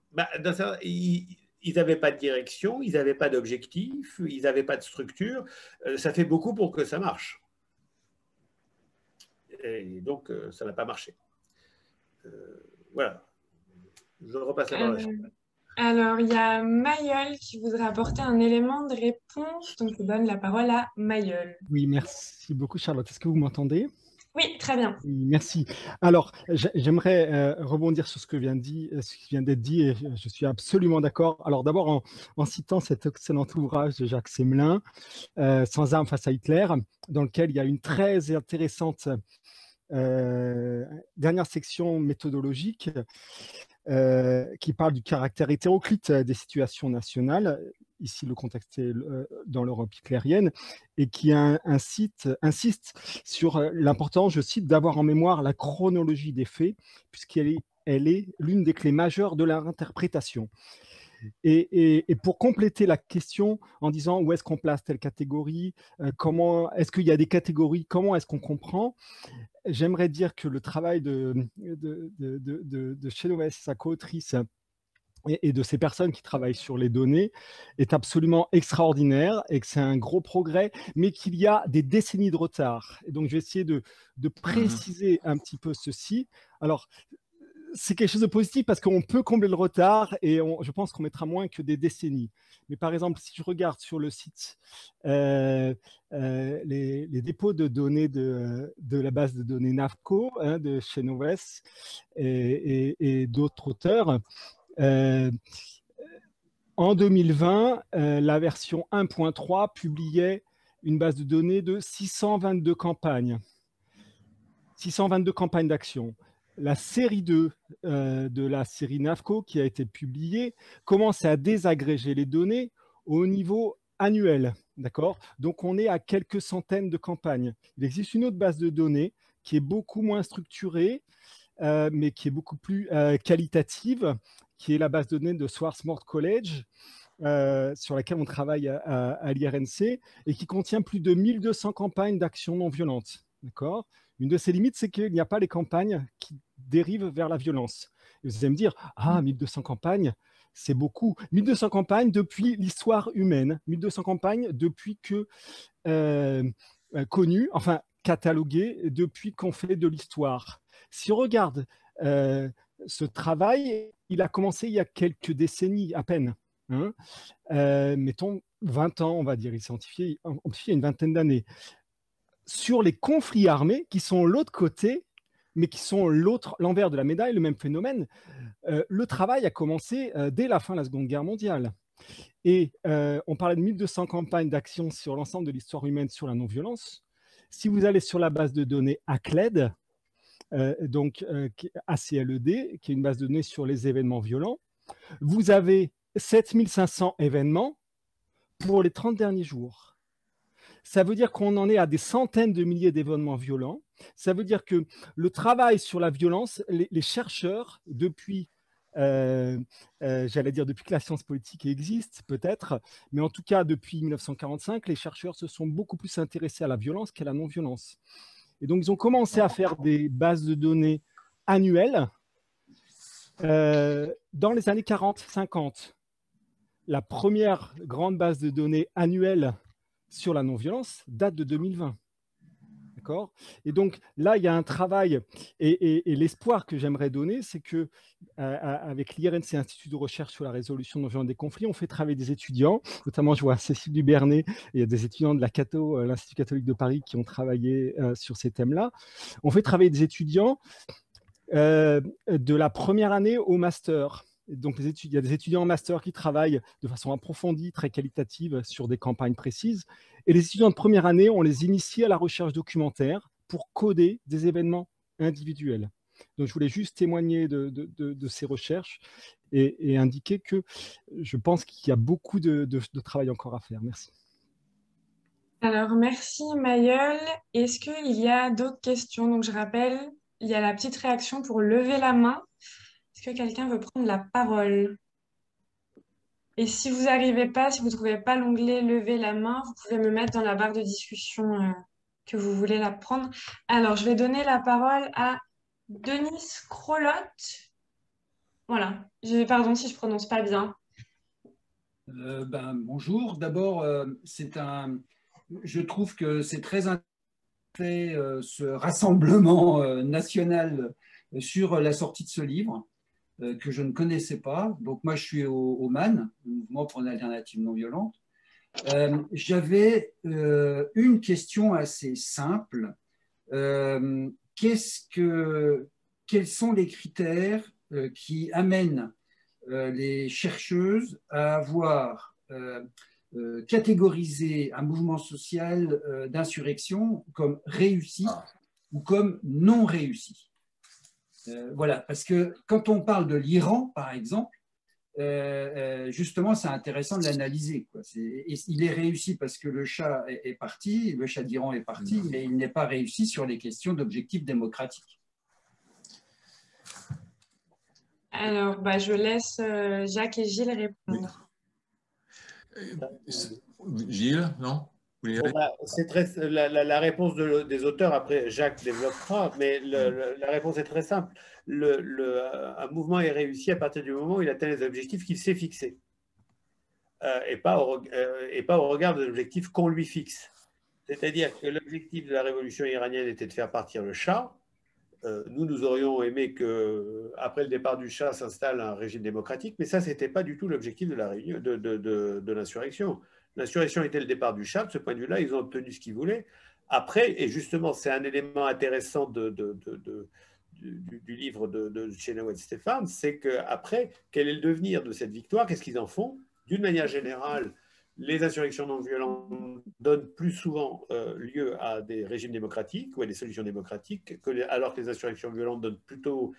ils n'avaient pas de direction, ils n'avaient pas d'objectif, ils n'avaient pas de structure. Ça fait beaucoup pour que ça marche. Et donc, ça n'a pas marché. Voilà. Je repasse la parole. Alors, il y a Mayol qui voudrait apporter un élément de réponse. Donc, je donne la parole à Mayol. Oui, merci beaucoup, Charlotte. Est-ce que vous m'entendez ? Oui, très bien. Oui, merci. Alors, j'aimerais rebondir sur ce qui vient d'être dit, et je suis absolument d'accord. Alors, d'abord, en citant cet excellent ouvrage de Jacques Semelin, Sans armes face à Hitler, dans lequel il y a une très intéressante dernière section méthodologique qui parle du caractère hétéroclite des situations nationales. Ici, le contexte est dans l'Europe hitlérienne, et qui insiste sur l'importance, je cite, d'avoir en mémoire la chronologie des faits, puisqu'elle est l'une des clés majeures de leur interprétation. Et pour compléter la question en disant où est-ce qu'on place telle catégorie, comment est-ce qu'il y a des catégories, comment est-ce qu'on comprend, j'aimerais dire que le travail de Chenoweth, sa co-autrice, et de ces personnes qui travaillent sur les données est absolument extraordinaire, et que c'est un gros progrès, mais qu'il y a des décennies de retard. Et donc, je vais essayer de préciser un petit peu ceci. Alors, c'est quelque chose de positif parce qu'on peut combler le retard, et je pense qu'on mettra moins que des décennies. Mais par exemple, si je regarde sur le site les dépôts de données de la base de données NAFCO, de Chenoweth et d'autres auteurs, en 2020, la version 1.3 publiait une base de données de 622 campagnes. 622 campagnes d'action. La série 2 de la série NAFCO, qui a été publiée, commence à désagréger les données au niveau annuel. D'accord ? Donc, on est à quelques centaines de campagnes. Il existe une autre base de données qui est beaucoup moins structurée, mais qui est beaucoup plus qualitative, qui est la base de données de Swarthmore College, sur laquelle on travaille à l'IRNC, et qui contient plus de 1200 campagnes d'action non violente. D'accord ? Une de ses limites, c'est qu'il n'y a pas les campagnes qui dérivent vers la violence. Et vous allez me dire, 1200 campagnes, c'est beaucoup. 1200 campagnes depuis l'histoire humaine, 1200 campagnes depuis que connues, enfin cataloguées, depuis qu'on fait de l'histoire. Si on regarde ce travail, il a commencé il y a quelques décennies à peine. Mettons 20 ans, on va dire, il s'est amplifié il y a une vingtaine d'années. Sur les conflits armés, qui sont l'autre côté, mais qui sont l'envers de la médaille, le même phénomène, le travail a commencé dès la fin de la Seconde Guerre mondiale. Et on parlait de 1200 campagnes d'action sur l'ensemble de l'histoire humaine sur la non-violence. Si vous allez sur la base de données ACLED, donc ACLED, qui est une base de données sur les événements violents, vous avez 7500 événements pour les 30 derniers jours. Ça veut dire qu'on en est à des centaines de milliers d'événements violents. Ça veut dire que le travail sur la violence, les chercheurs, depuis, j'allais dire depuis que la science politique existe, peut-être, mais en tout cas depuis 1945, les chercheurs se sont beaucoup plus intéressés à la violence qu'à la non-violence. Et donc, ils ont commencé à faire des bases de données annuelles dans les années 40-50. La première grande base de données annuelle sur la non-violence date de 2020. D'accord ? Et donc, là, il y a un travail. Et l'espoir que j'aimerais donner, c'est que avec l'IRNC, Institut de recherche sur la résolution non violente des conflits, on fait travailler des étudiants. Notamment, je vois Cécile Dubernet, et il y a des étudiants de l'Institut catholique de Paris qui ont travaillé sur ces thèmes-là. On fait travailler des étudiants de la première année au master. Donc, il y a des étudiants en master qui travaillent de façon approfondie, très qualitative, sur des campagnes précises. Et les étudiants de première année, on les initie à la recherche documentaire pour coder des événements individuels. Donc, je voulais juste témoigner de ces recherches et indiquer que je pense qu'il y a beaucoup de travail encore à faire. Merci. Alors, merci Mayol. Est-ce qu'il y a d'autres questions? Donc, je rappelle, il y a la petite réaction pour lever la main. Est-ce que quelqu'un veut prendre la parole? Et si vous n'arrivez pas, si vous ne trouvez pas l'onglet lever la main, vous pouvez me mettre dans la barre de discussion que vous voulez la prendre. Alors, je vais donner la parole à Denise Crolotte. Voilà. Pardon si je ne prononce pas bien. Bonjour. D'abord, je trouve que c'est très intéressant ce rassemblement national sur la sortie de ce livre. Que je ne connaissais pas. Donc, moi, je suis au MAN, le Mouvement pour une alternative non violente. J'avais une question assez simple. Quels sont les critères qui amènent les chercheuses à avoir catégorisé un mouvement social d'insurrection comme réussi ou comme non réussi? Voilà, parce que quand on parle de l'Iran, par exemple, justement, c'est intéressant de l'analyser. Il est réussi parce que le Shah est parti, le Shah d'Iran est parti, mais il n'est pas réussi sur les questions d'objectifs démocratiques. Alors, je laisse Jacques et Gilles répondre. Gilles, non? La réponse des auteurs, après Jacques développera, mais la réponse est très simple. Un mouvement est réussi à partir du moment où il atteint les objectifs qu'il s'est fixés, et pas au regard des objectifs qu'on lui fixe. C'est-à-dire que l'objectif de la révolution iranienne était de faire partir le Shah. Nous aurions aimé qu'après le départ du Shah s'installe un régime démocratique, mais ça, ce n'était pas du tout l'objectif de l'insurrection. L'insurrection était le départ du Shah. De ce point de vue-là, ils ont obtenu ce qu'ils voulaient. Après, et justement, c'est un élément intéressant du livre de Chenoweth Stéphane, c'est qu'après, quel est le devenir de cette victoire? Qu'est-ce qu'ils en font? D'une manière générale, les insurrections non violentes donnent plus souvent lieu à des régimes démocratiques ou à des solutions démocratiques, alors que les insurrections violentes donnent plutôt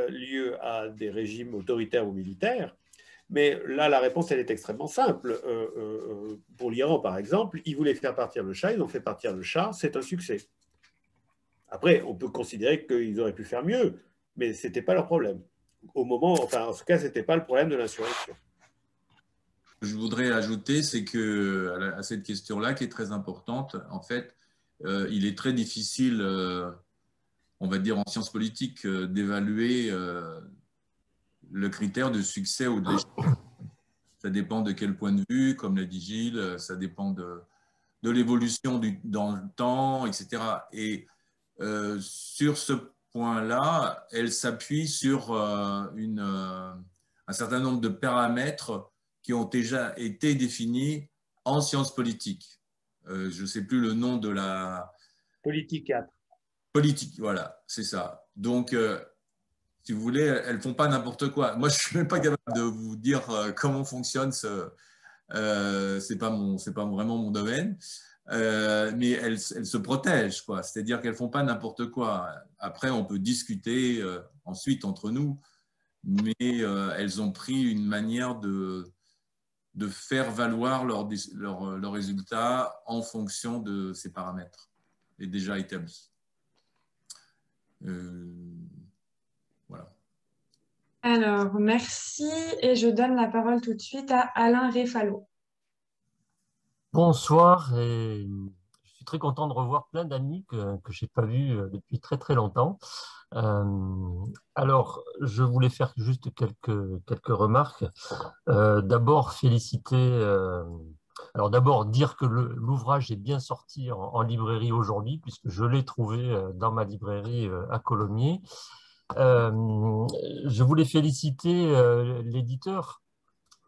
lieu à des régimes autoritaires ou militaires. Mais là, la réponse, elle est extrêmement simple. Pour l'Iran, par exemple, ils voulaient faire partir le Shah, ils ont fait partir le Shah, c'est un succès. Après, on peut considérer qu'ils auraient pu faire mieux, mais ce n'était pas leur problème. En tout cas, ce n'était pas le problème de l'insurrection. Je voudrais ajouter, c'est qu'à cette question-là, qui est très importante, en fait, il est très difficile, on va dire en sciences politiques, d'évaluer le critère de succès ou de l'échec. Ça dépend de quel point de vue, comme l'a dit Gilles, ça dépend de l'évolution dans le temps, etc. Et sur ce point-là, elle s'appuie sur un certain nombre de paramètres qui ont déjà été définis en sciences politiques. Je ne sais plus le nom de la… Politique 4. Politique, voilà, c'est ça. Donc, si vous voulez, elles ne font pas n'importe quoi. Moi, je ne suis même pas capable de vous dire comment fonctionne ce… c'est pas vraiment mon domaine. Mais elles se protègent, quoi. C'est-à-dire qu'elles ne font pas n'importe quoi. Après, on peut discuter ensuite entre nous, mais elles ont pris une manière de faire valoir leurs résultats en fonction de ces paramètres et déjà établis. Voilà. Alors, merci et je donne la parole tout de suite à Alain Réfalo. Bonsoir, et je suis très content de revoir plein d'amis que je n'ai pas vus depuis très très longtemps. Alors, je voulais faire juste quelques remarques. D'abord, alors d'abord, dire que l'ouvrage est bien sorti en librairie aujourd'hui, puisque je l'ai trouvé dans ma librairie à Colomiers. Je voulais féliciter l'éditeur,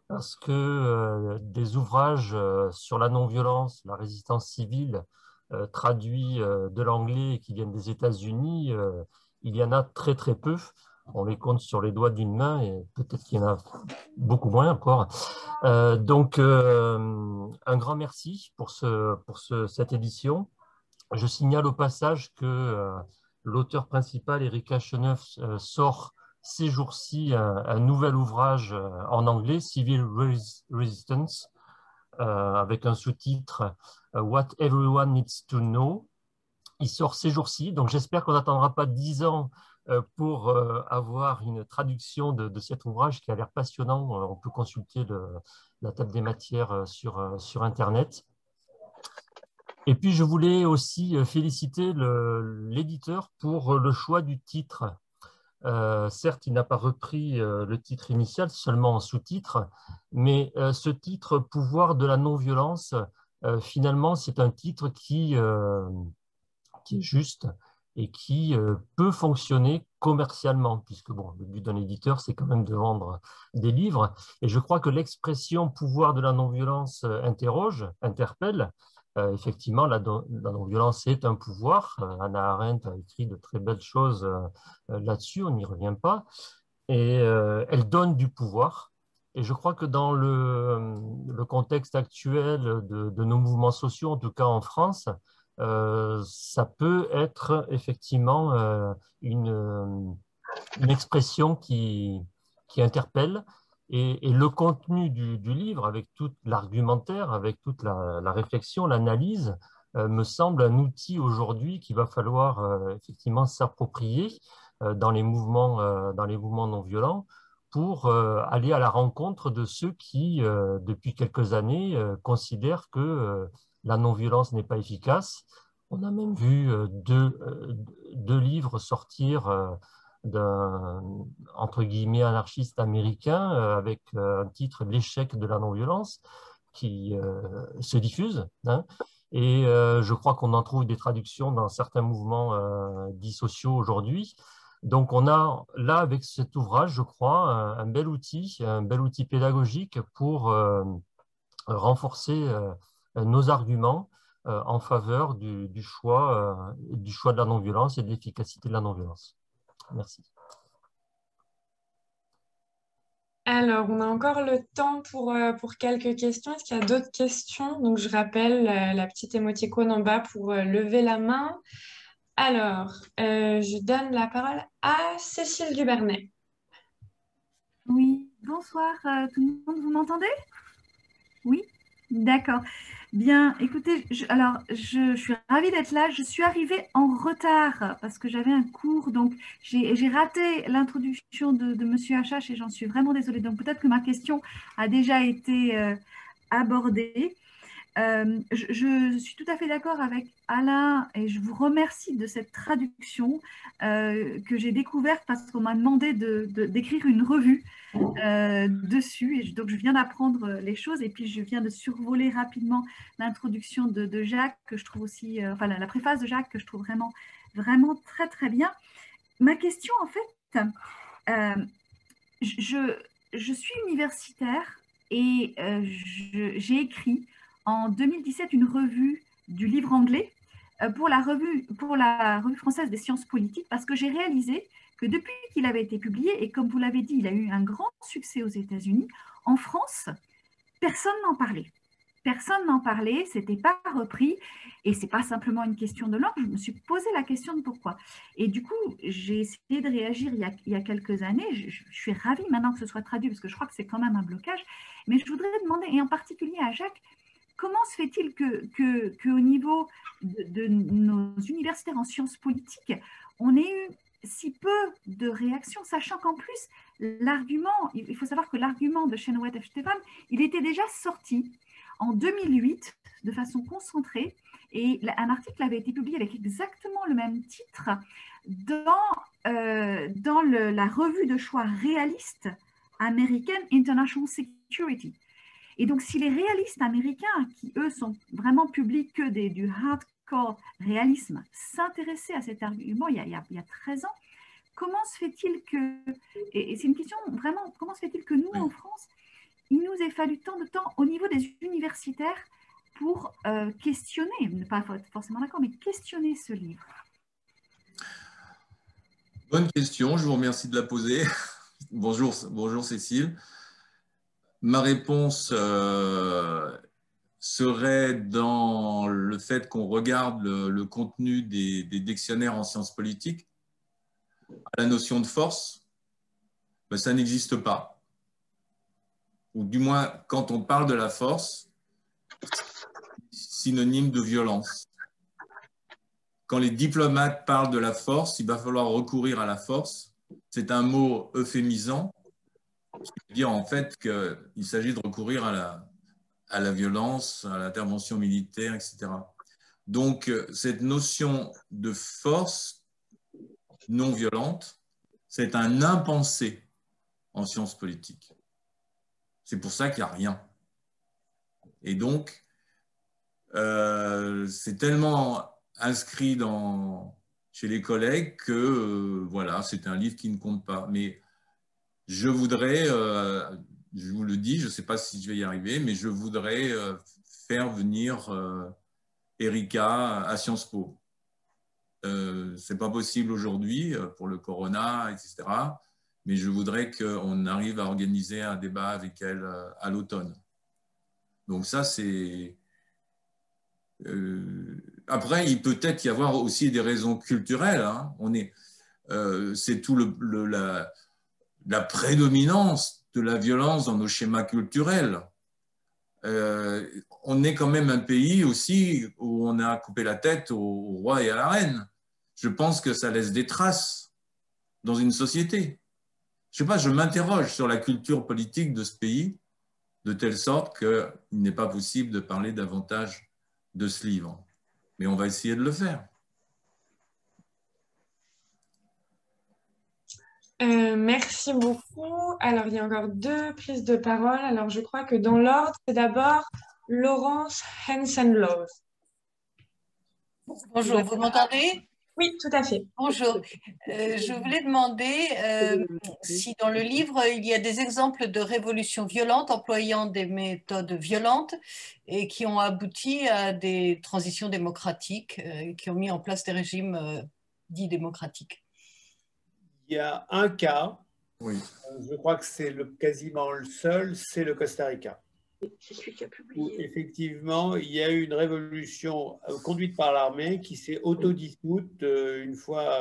parce que des ouvrages sur la non-violence, la résistance civile, traduits de l'anglais et qui viennent des États-Unis, il y en a très très peu. On les compte sur les doigts d'une main et peut-être qu'il y en a beaucoup moins encore. Donc, un grand merci pour cette édition. Je signale au passage que l'auteur principal, Erika Cheneuve, sort ces jours-ci un nouvel ouvrage en anglais, Civil Resistance, avec un sous-titre What Everyone Needs to Know. Il sort ces jours-ci, donc j'espère qu'on n'attendra pas 10 ans pour avoir une traduction de cet ouvrage qui a l'air passionnant. On peut consulter la table des matières sur Internet. Et puis, je voulais aussi féliciter l'éditeur pour le choix du titre. Certes, il n'a pas repris le titre initial, seulement en sous-titre, mais ce titre, Pouvoir de la non-violence, finalement, c'est un titre qui est juste et qui peut fonctionner commercialement, puisque bon, le but d'un éditeur, c'est quand même de vendre des livres. Et je crois que l'expression pouvoir de la non-violence interpelle. Effectivement, la non-violence est un pouvoir. Hannah Arendt a écrit de très belles choses là-dessus, on n'y revient pas. Et elle donne du pouvoir. Et je crois que dans le contexte actuel de nos mouvements sociaux, en tout cas en France, ça peut être effectivement une expression qui interpelle. Et le contenu du livre, avec tout l'argumentaire, avec toute la réflexion, l'analyse, me semble un outil aujourd'hui qu'il va falloir effectivement s'approprier dans les mouvements non violents pour aller à la rencontre de ceux qui, depuis quelques années, considèrent que la non-violence n'est pas efficace. On a même vu deux livres sortir d'un, entre guillemets, anarchiste américain avec un titre « L'échec de la non-violence » qui se diffuse. Hein. Et je crois qu'on en trouve des traductions dans certains mouvements dits sociaux aujourd'hui. Donc on a là, avec cet ouvrage, je crois, un bel outil pédagogique pour renforcer nos arguments en faveur du choix de la non-violence et de l'efficacité de la non-violence. Merci. Alors, on a encore le temps pour quelques questions. Est-ce qu'il y a d'autres questions? Donc, je rappelle la petite émoticône en bas pour lever la main. Alors, je donne la parole à Cécile Dubernet. Oui, bonsoir tout le monde, vous m'entendez? Oui, d'accord. Bien, écoutez, je suis ravie d'être là. Je suis arrivée en retard parce que j'avais un cours, donc j'ai raté l'introduction de Monsieur Hachache et j'en suis vraiment désolée. Donc peut-être que ma question a déjà été abordée. Je suis tout à fait d'accord avec Alain et je vous remercie de cette traduction que j'ai découverte parce qu'on m'a demandé d'écrire une revue dessus. Et donc, je viens d'apprendre les choses et puis je viens de survoler rapidement l'introduction de Jacques que je trouve aussi, enfin la préface de Jacques que je trouve vraiment, vraiment très, très bien. Ma question, en fait, je suis universitaire et j'ai écrit en 2017 une revue du livre anglais pour la revue française des sciences politiques, parce que j'ai réalisé que depuis qu'il avait été publié, et comme vous l'avez dit, il a eu un grand succès aux États-Unis, en France, personne n'en parlait. Personne n'en parlait, ce n'était pas repris, et ce n'est pas simplement une question de langue, je me suis posé la question de pourquoi. Et du coup, j'ai essayé de réagir il y a quelques années, je suis ravie maintenant que ce soit traduit, parce que je crois que c'est quand même un blocage, mais je voudrais demander, et en particulier à Jacques, comment se fait-il qu'au niveau de nos universitaires en sciences politiques, on ait eu si peu de réactions, sachant qu'en plus, l'argument, il faut savoir que l'argument de Chenoweth et Stefan, il était déjà sorti en 2008 de façon concentrée, et un article avait été publié avec exactement le même titre dans la revue de choix réaliste American International Security. Et donc, si les réalistes américains, qui eux sont vraiment publics que du hardcore réalisme, s'intéressaient à cet argument il y a 13 ans, comment se fait-il que, et c'est une question vraiment, comment se fait-il que nous, en France, il nous ait fallu tant de temps au niveau des universitaires pour questionner, pas forcément d'accord, mais questionner ce livre? Bonne question, je vous remercie de la poser. Bonjour Cécile. Ma réponse serait dans le fait qu'on regarde le contenu des dictionnaires en sciences politiques. La notion de force, ben, ça n'existe pas. Ou du moins, quand on parle de la force, synonyme de violence. Quand les diplomates parlent de la force, il va falloir recourir à la force. C'est un mot euphémisant, qui veut dire en fait qu'il s'agit de recourir à la violence, à l'intervention militaire, etc. Donc, cette notion de force non violente, c'est un impensé en sciences politiques. C'est pour ça qu'il n'y a rien. Et donc, c'est tellement inscrit chez les collègues que voilà, c'est un livre qui ne compte pas. Mais je voudrais, je vous le dis, je ne sais pas si je vais y arriver, mais je voudrais faire venir Erika à Sciences Po. Ce n'est pas possible aujourd'hui pour le corona, etc. Mais je voudrais qu'on arrive à organiser un débat avec elle à l'automne. Donc ça, c'est... Après, il peut peut-être y avoir aussi des raisons culturelles. Hein. C'est tout la prédominance de la violence dans nos schémas culturels. On est quand même un pays aussi où on a coupé la tête au roi et à la reine. Je pense que ça laisse des traces dans une société. Je sais pas, je m'interroge sur la culture politique de ce pays, de telle sorte qu'il n'est pas possible de parler davantage de ce livre. Mais on va essayer de le faire. Merci beaucoup. Alors, il y a encore 2 prises de parole. Alors, je crois que dans l'ordre, c'est d'abord Laurence Hansen-Love. Bonjour, vous m'entendez? Oui, tout à fait. Bonjour. Je voulais demander si dans le livre, il y a des exemples de révolutions violentes employant des méthodes violentes et qui ont abouti à des transitions démocratiques, qui ont mis en place des régimes dits démocratiques. Il y a un cas, oui. Je crois que c'est quasiment le seul, c'est le Costa Rica. C'est celui qui a publié. Où, effectivement, il y a eu une révolution conduite par l'armée qui s'est autodissoute une fois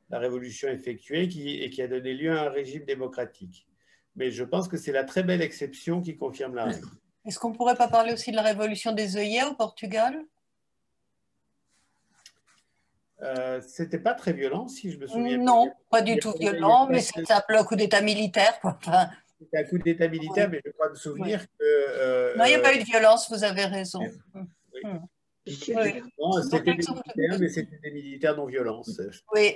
la révolution effectuée et qui a donné lieu à un régime démocratique. Mais je pense que c'est la très belle exception qui confirme la règle. Est-ce qu'on ne pourrait pas parler aussi de la révolution des œillets au Portugal? C'était pas très violent, si je me souviens. Non, pas du tout violent, mais c'est un coup d'État militaire. Enfin... C'était un coup d'État militaire, oui. Mais je crois me souvenir que... non, il n'y a pas eu de violence, vous avez raison. Oui. Oui. Non, c'était des militaires, mais c'était des militaires non violents. Oui,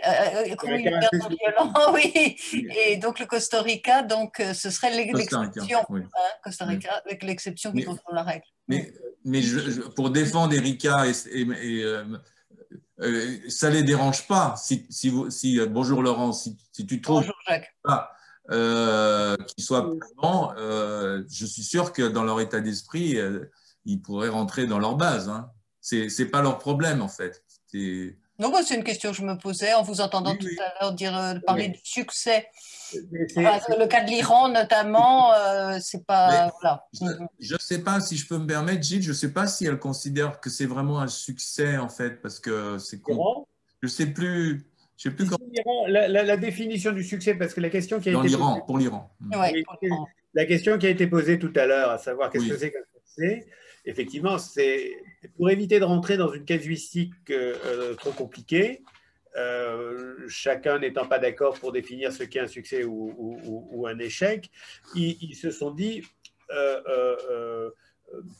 militaires non violents, oui. Et donc le Costa Rica, donc, ce serait l'exception. Oui. Hein, Costa Rica, avec l'exception qui confirme la règle. Mais pour défendre Erika ça ne les dérange pas. Bonjour Laurent, si tu trouves bonjour Jacques. Pas, qui soient payants, je suis sûr que dans leur état d'esprit, ils pourraient rentrer dans leur base. Hein. C'est pas leur problème, en fait. Non, c'est une question que je me posais en vous entendant tout à l'heure parler du succès. Le cas de l'Iran, notamment, c'est pas… Voilà. Je ne sais pas, si je peux me permettre, Gilles, je ne sais pas si elle considère que c'est vraiment un succès, en fait, parce que c'est… Je ne sais plus… comment… la définition du succès, parce que la question qui a été posée… Pour l'Iran. Ouais, la question qui a été posée tout à l'heure, à savoir qu'est-ce que c'est qu'un succès, effectivement, c'est pour éviter de rentrer dans une casuistique trop compliquée, chacun n'étant pas d'accord pour définir ce qu'est un succès ou un échec, ils se sont dit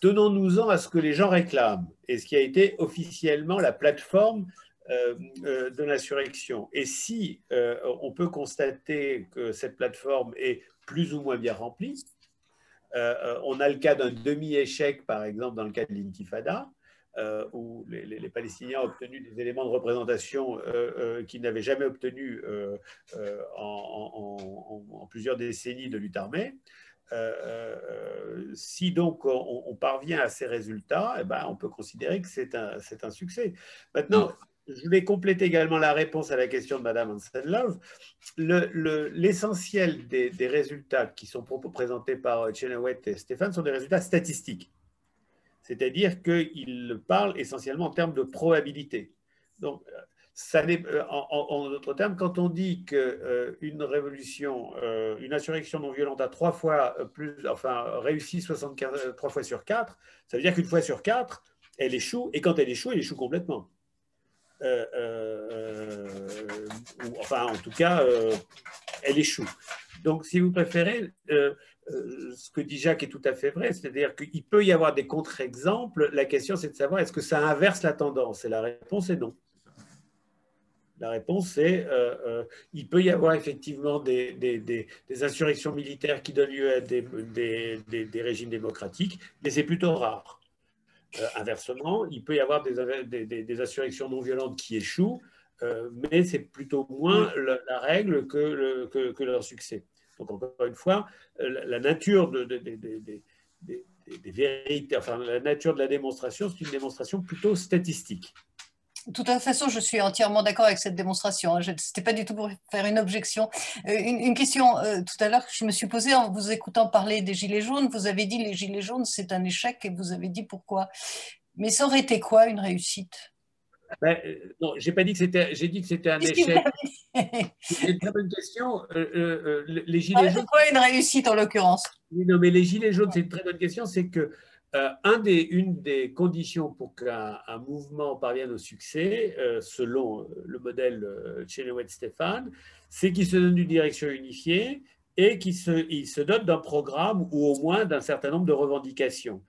tenons-nous-en à ce que les gens réclament, et ce qui a été officiellement la plateforme de l'insurrection. Et si on peut constater que cette plateforme est plus ou moins bien remplie, on a le cas d'un demi-échec, par exemple, dans le cas de l'intifada, où les Palestiniens ont obtenu des éléments de représentation qu'ils n'avaient jamais obtenus en plusieurs décennies de lutte armée. Si donc on parvient à ces résultats, eh ben, on peut considérer que c'est un succès. Maintenant, je voulais compléter également la réponse à la question de Mme Hansen-Love. L'essentiel des résultats qui sont présentés par Chenoweth et Stéphane sont des résultats statistiques. C'est-à-dire qu'ils parlent essentiellement en termes de probabilité. Donc, ça en d'autres termes, quand on dit qu'une révolution, une insurrection non violente a 3 fois plus, enfin, réussit 3 fois sur 4, ça veut dire qu'une fois sur 4, elle échoue, et quand elle échoue complètement. Enfin, en tout cas, elle échoue. Donc, si vous préférez, ce que dit Jacques est tout à fait vrai, c'est-à-dire qu'il peut y avoir des contre-exemples. La question, c'est de savoir est-ce que ça inverse la tendance, et la réponse est non. La réponse est il peut y avoir effectivement des insurrections militaires qui donnent lieu à des régimes démocratiques, mais c'est plutôt rare. Inversement, il peut y avoir des insurrections non violentes qui échouent, mais c'est plutôt moins la règle que leur succès. Donc, encore une fois, la nature des vérités, enfin, la nature de la démonstration, c'est une démonstration plutôt statistique. De toute façon, je suis entièrement d'accord avec cette démonstration. Ce n'était pas du tout pour faire une objection. Une question tout à l'heure que je me suis posée en vous écoutant parler des Gilets jaunes. Vous avez dit les Gilets jaunes, c'est un échec, et vous avez dit pourquoi. Mais ça aurait été quoi une réussite? Non, j'ai pas dit que c'était. J'ai dit que c'était un échec. C'est une très bonne question. Les Gilets jaunes. C'est quoi une réussite en l'occurrence? Oui, non, mais les Gilets jaunes, c'est une très bonne question. C'est que une des conditions pour qu'un mouvement parvienne au succès, selon le modèle Chenoweth-Stéphane, c'est qu'il se donne une direction unifiée et qu'il se dote d'un programme ou au moins d'un certain nombre de revendications.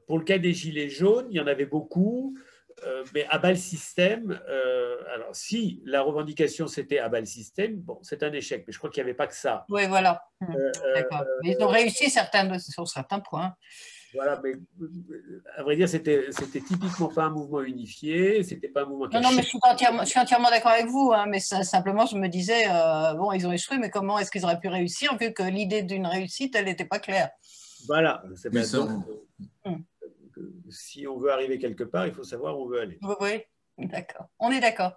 Pour le cas des Gilets jaunes, il y en avait beaucoup, mais à bas le système. Alors, si la revendication c'était à bas le système, bon, c'est un échec, mais je crois qu'il n'y avait pas que ça. Oui, voilà. D'accord. Mais ils ont réussi sur certains points. Voilà, mais à vrai dire, c'était typiquement pas un mouvement unifié, c'était pas un mouvement… Non, mais je suis entièrement d'accord avec vous, hein, mais simplement, je me disais, bon, ils ont échoué, mais comment est-ce qu'ils auraient pu réussir, vu que l'idée d'une réussite, elle n'était pas claire. Voilà, c'est bien donc, si on veut arriver quelque part, il faut savoir où on veut aller. Oui, d'accord. On est d'accord.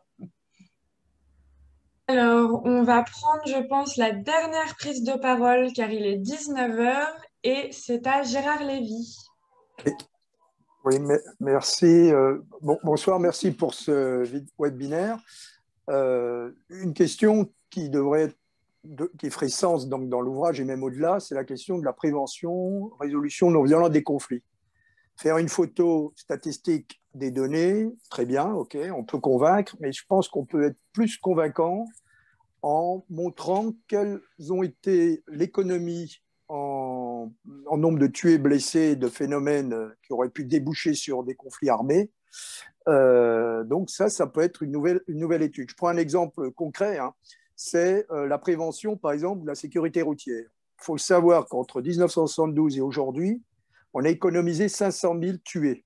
Alors, on va prendre, je pense, la dernière prise de parole, car il est 19h. Et c'est à Gérard Lévy. Oui, merci. Bonsoir, merci pour ce webinaire. Une question qui ferait sens donc, dans l'ouvrage et même au-delà, c'est la question de la prévention, résolution non violente des conflits. Faire une photo statistique des données, très bien, ok, on peut convaincre, mais je pense qu'on peut être plus convaincant en montrant quelles ont été l'économie en nombre de tués, blessés, de phénomènes qui auraient pu déboucher sur des conflits armés. Donc ça peut être une nouvelle étude. Je prends un exemple concret, hein. C'est la prévention, par exemple, de la sécurité routière. Il faut le savoir qu'entre 1972 et aujourd'hui, on a économisé 500 000 tués.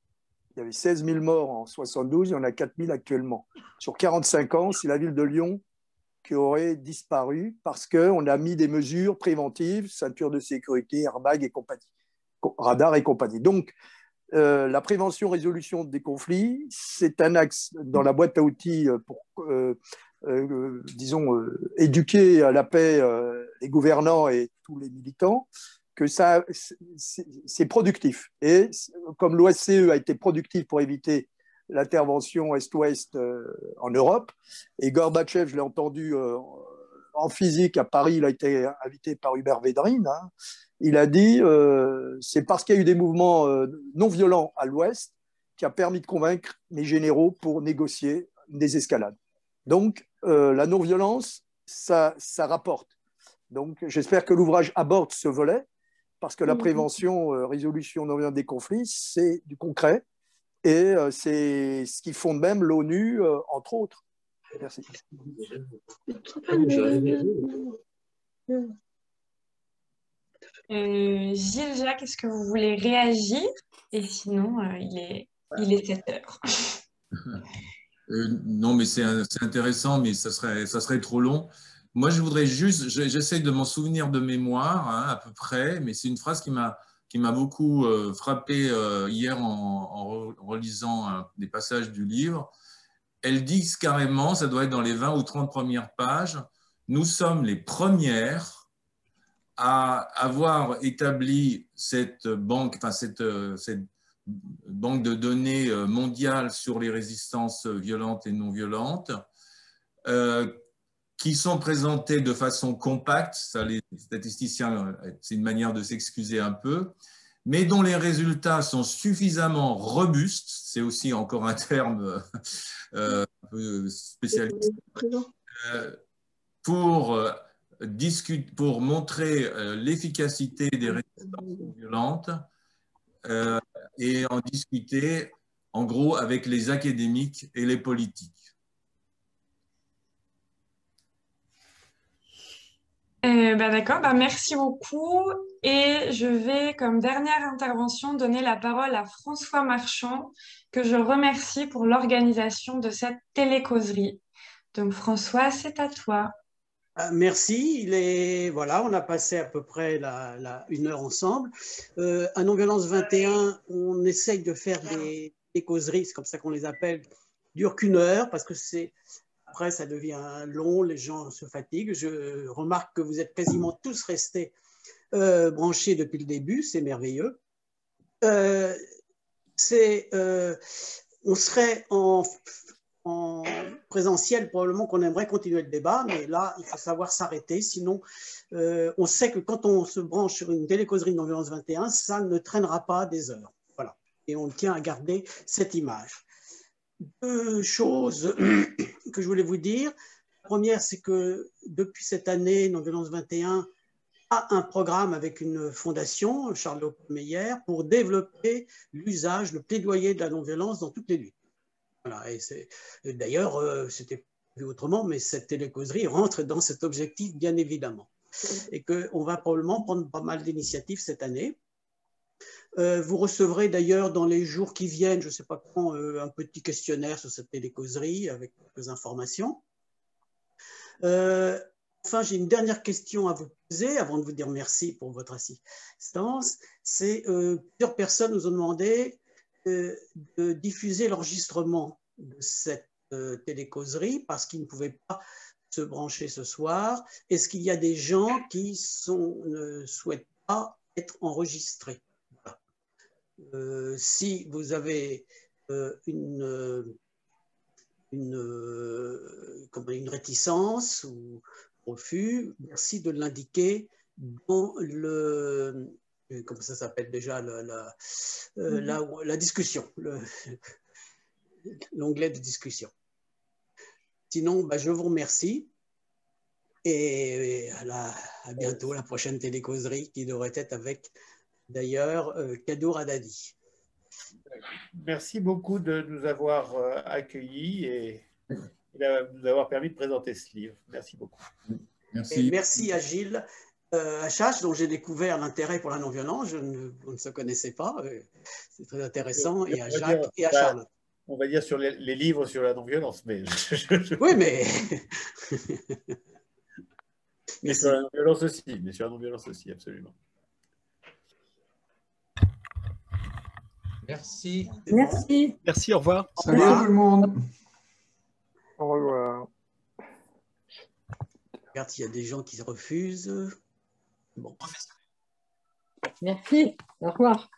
Il y avait 16 000 morts en 1972, il y en a 4 000 actuellement. Sur 45 ans, c'est la ville de Lyon qui auraient disparu parce qu'on a mis des mesures préventives, ceinture de sécurité, airbag et compagnie, radar et compagnie. Donc, la prévention, résolution des conflits, c'est un axe dans la boîte à outils pour, disons, éduquer à la paix les gouvernants et tous les militants, que ça, c'est productif. Et comme l'OSCE a été productif pour éviter l'intervention Est-Ouest en Europe, et Gorbatchev, je l'ai entendu en physique à Paris, il a été invité par Hubert Védrine, hein, il a dit c'est parce qu'il y a eu des mouvements non violents à l'Ouest qui a permis de convaincre mes généraux pour négocier une désescalade. Donc, la non-violence, ça rapporte. Donc, j'espère que l'ouvrage aborde ce volet, parce que la prévention, résolution non-violente des conflits, c'est du concret, et c'est ce qui fonde même l'ONU, entre autres. Merci. Gilles, Jacques, est-ce que vous voulez réagir? Et sinon, il est 7 heures. Non, mais c'est intéressant, mais ça serait trop long. Moi, je voudrais juste, j'essaie de m'en souvenir de mémoire, hein, à peu près, mais c'est une phrase qui m'a beaucoup frappé hier en relisant des passages du livre. Elles disent carrément, ça doit être dans les 20 ou 30 premières pages, nous sommes les premières à avoir établi cette banque, enfin cette banque de données mondiale sur les résistances violentes et non violentes, qui sont présentées de façon compacte, ça les statisticiens, c'est une manière de s'excuser un peu, mais dont les résultats sont suffisamment robustes, c'est aussi encore un terme un peu spécialiste, pour montrer l'efficacité des résistances non violentes et en discuter en gros avec les académiques et les politiques. D'accord, merci beaucoup. Et je vais, comme dernière intervention, donner la parole à François Marchand, que je remercie pour l'organisation de cette télécauserie. Donc François, c'est à toi. Merci. Voilà, on a passé à peu près une heure ensemble. À Non-Violence 21, on essaye de faire des causeries, c'est comme ça qu'on les appelle, durent qu'1 heure, parce que après, ça devient long, les gens se fatiguent. Je remarque que vous êtes quasiment tous restés branchés depuis le début, c'est merveilleux. On serait en présentiel, probablement qu'on aimerait continuer le débat, mais là, il faut savoir s'arrêter. Sinon, on sait que quand on se branche sur une télécauserie de Non-Violence 21, ça ne traînera pas des heures. Voilà. Et on tient à garder cette image. 2 choses que je voulais vous dire. La première, c'est que depuis cette année, Non-Violence 21 a un programme avec une fondation, Charles-Léopold Meyer, pour développer l'usage, le plaidoyer de la non-violence dans toutes les luttes. Voilà, et d'ailleurs, c'était vu autrement, mais cette télécauserie rentre dans cet objectif, bien évidemment. Et qu'on va probablement prendre pas mal d'initiatives cette année. Vous recevrez d'ailleurs dans les jours qui viennent, je ne sais pas quand, un petit questionnaire sur cette télécauserie avec quelques informations. Enfin, j'ai une dernière question à vous poser avant de vous dire merci pour votre assistance. C'est plusieurs personnes nous ont demandé de diffuser l'enregistrement de cette télécauserie parce qu'ils ne pouvaient pas se brancher ce soir. Est-ce qu'il y a des gens qui ne souhaitent pas être enregistrés? Si vous avez une réticence ou refus, merci de l'indiquer dans le, comment ça s'appelle déjà, la discussion, l'onglet de discussion. Sinon, je vous remercie et à bientôt, la prochaine télécauserie qui devrait être avec d'ailleurs Kadour Haddadi. Merci beaucoup de nous avoir accueillis et de nous avoir permis de présenter ce livre. Merci beaucoup. Merci. Et merci à Gilles Achache, dont j'ai découvert l'intérêt pour la non-violence. On ne se connaissait pas. C'est très intéressant. Et à Jacques et à Charles. on va dire sur les livres sur la non-violence. Mais oui, mais... mais sur la non-violence aussi. Mais sur la non-violence aussi, absolument. Merci. Merci. Merci, au revoir. Salut tout le monde. Au revoir. Regarde s'il y a des gens qui se refusent. Bon. Merci. Au revoir.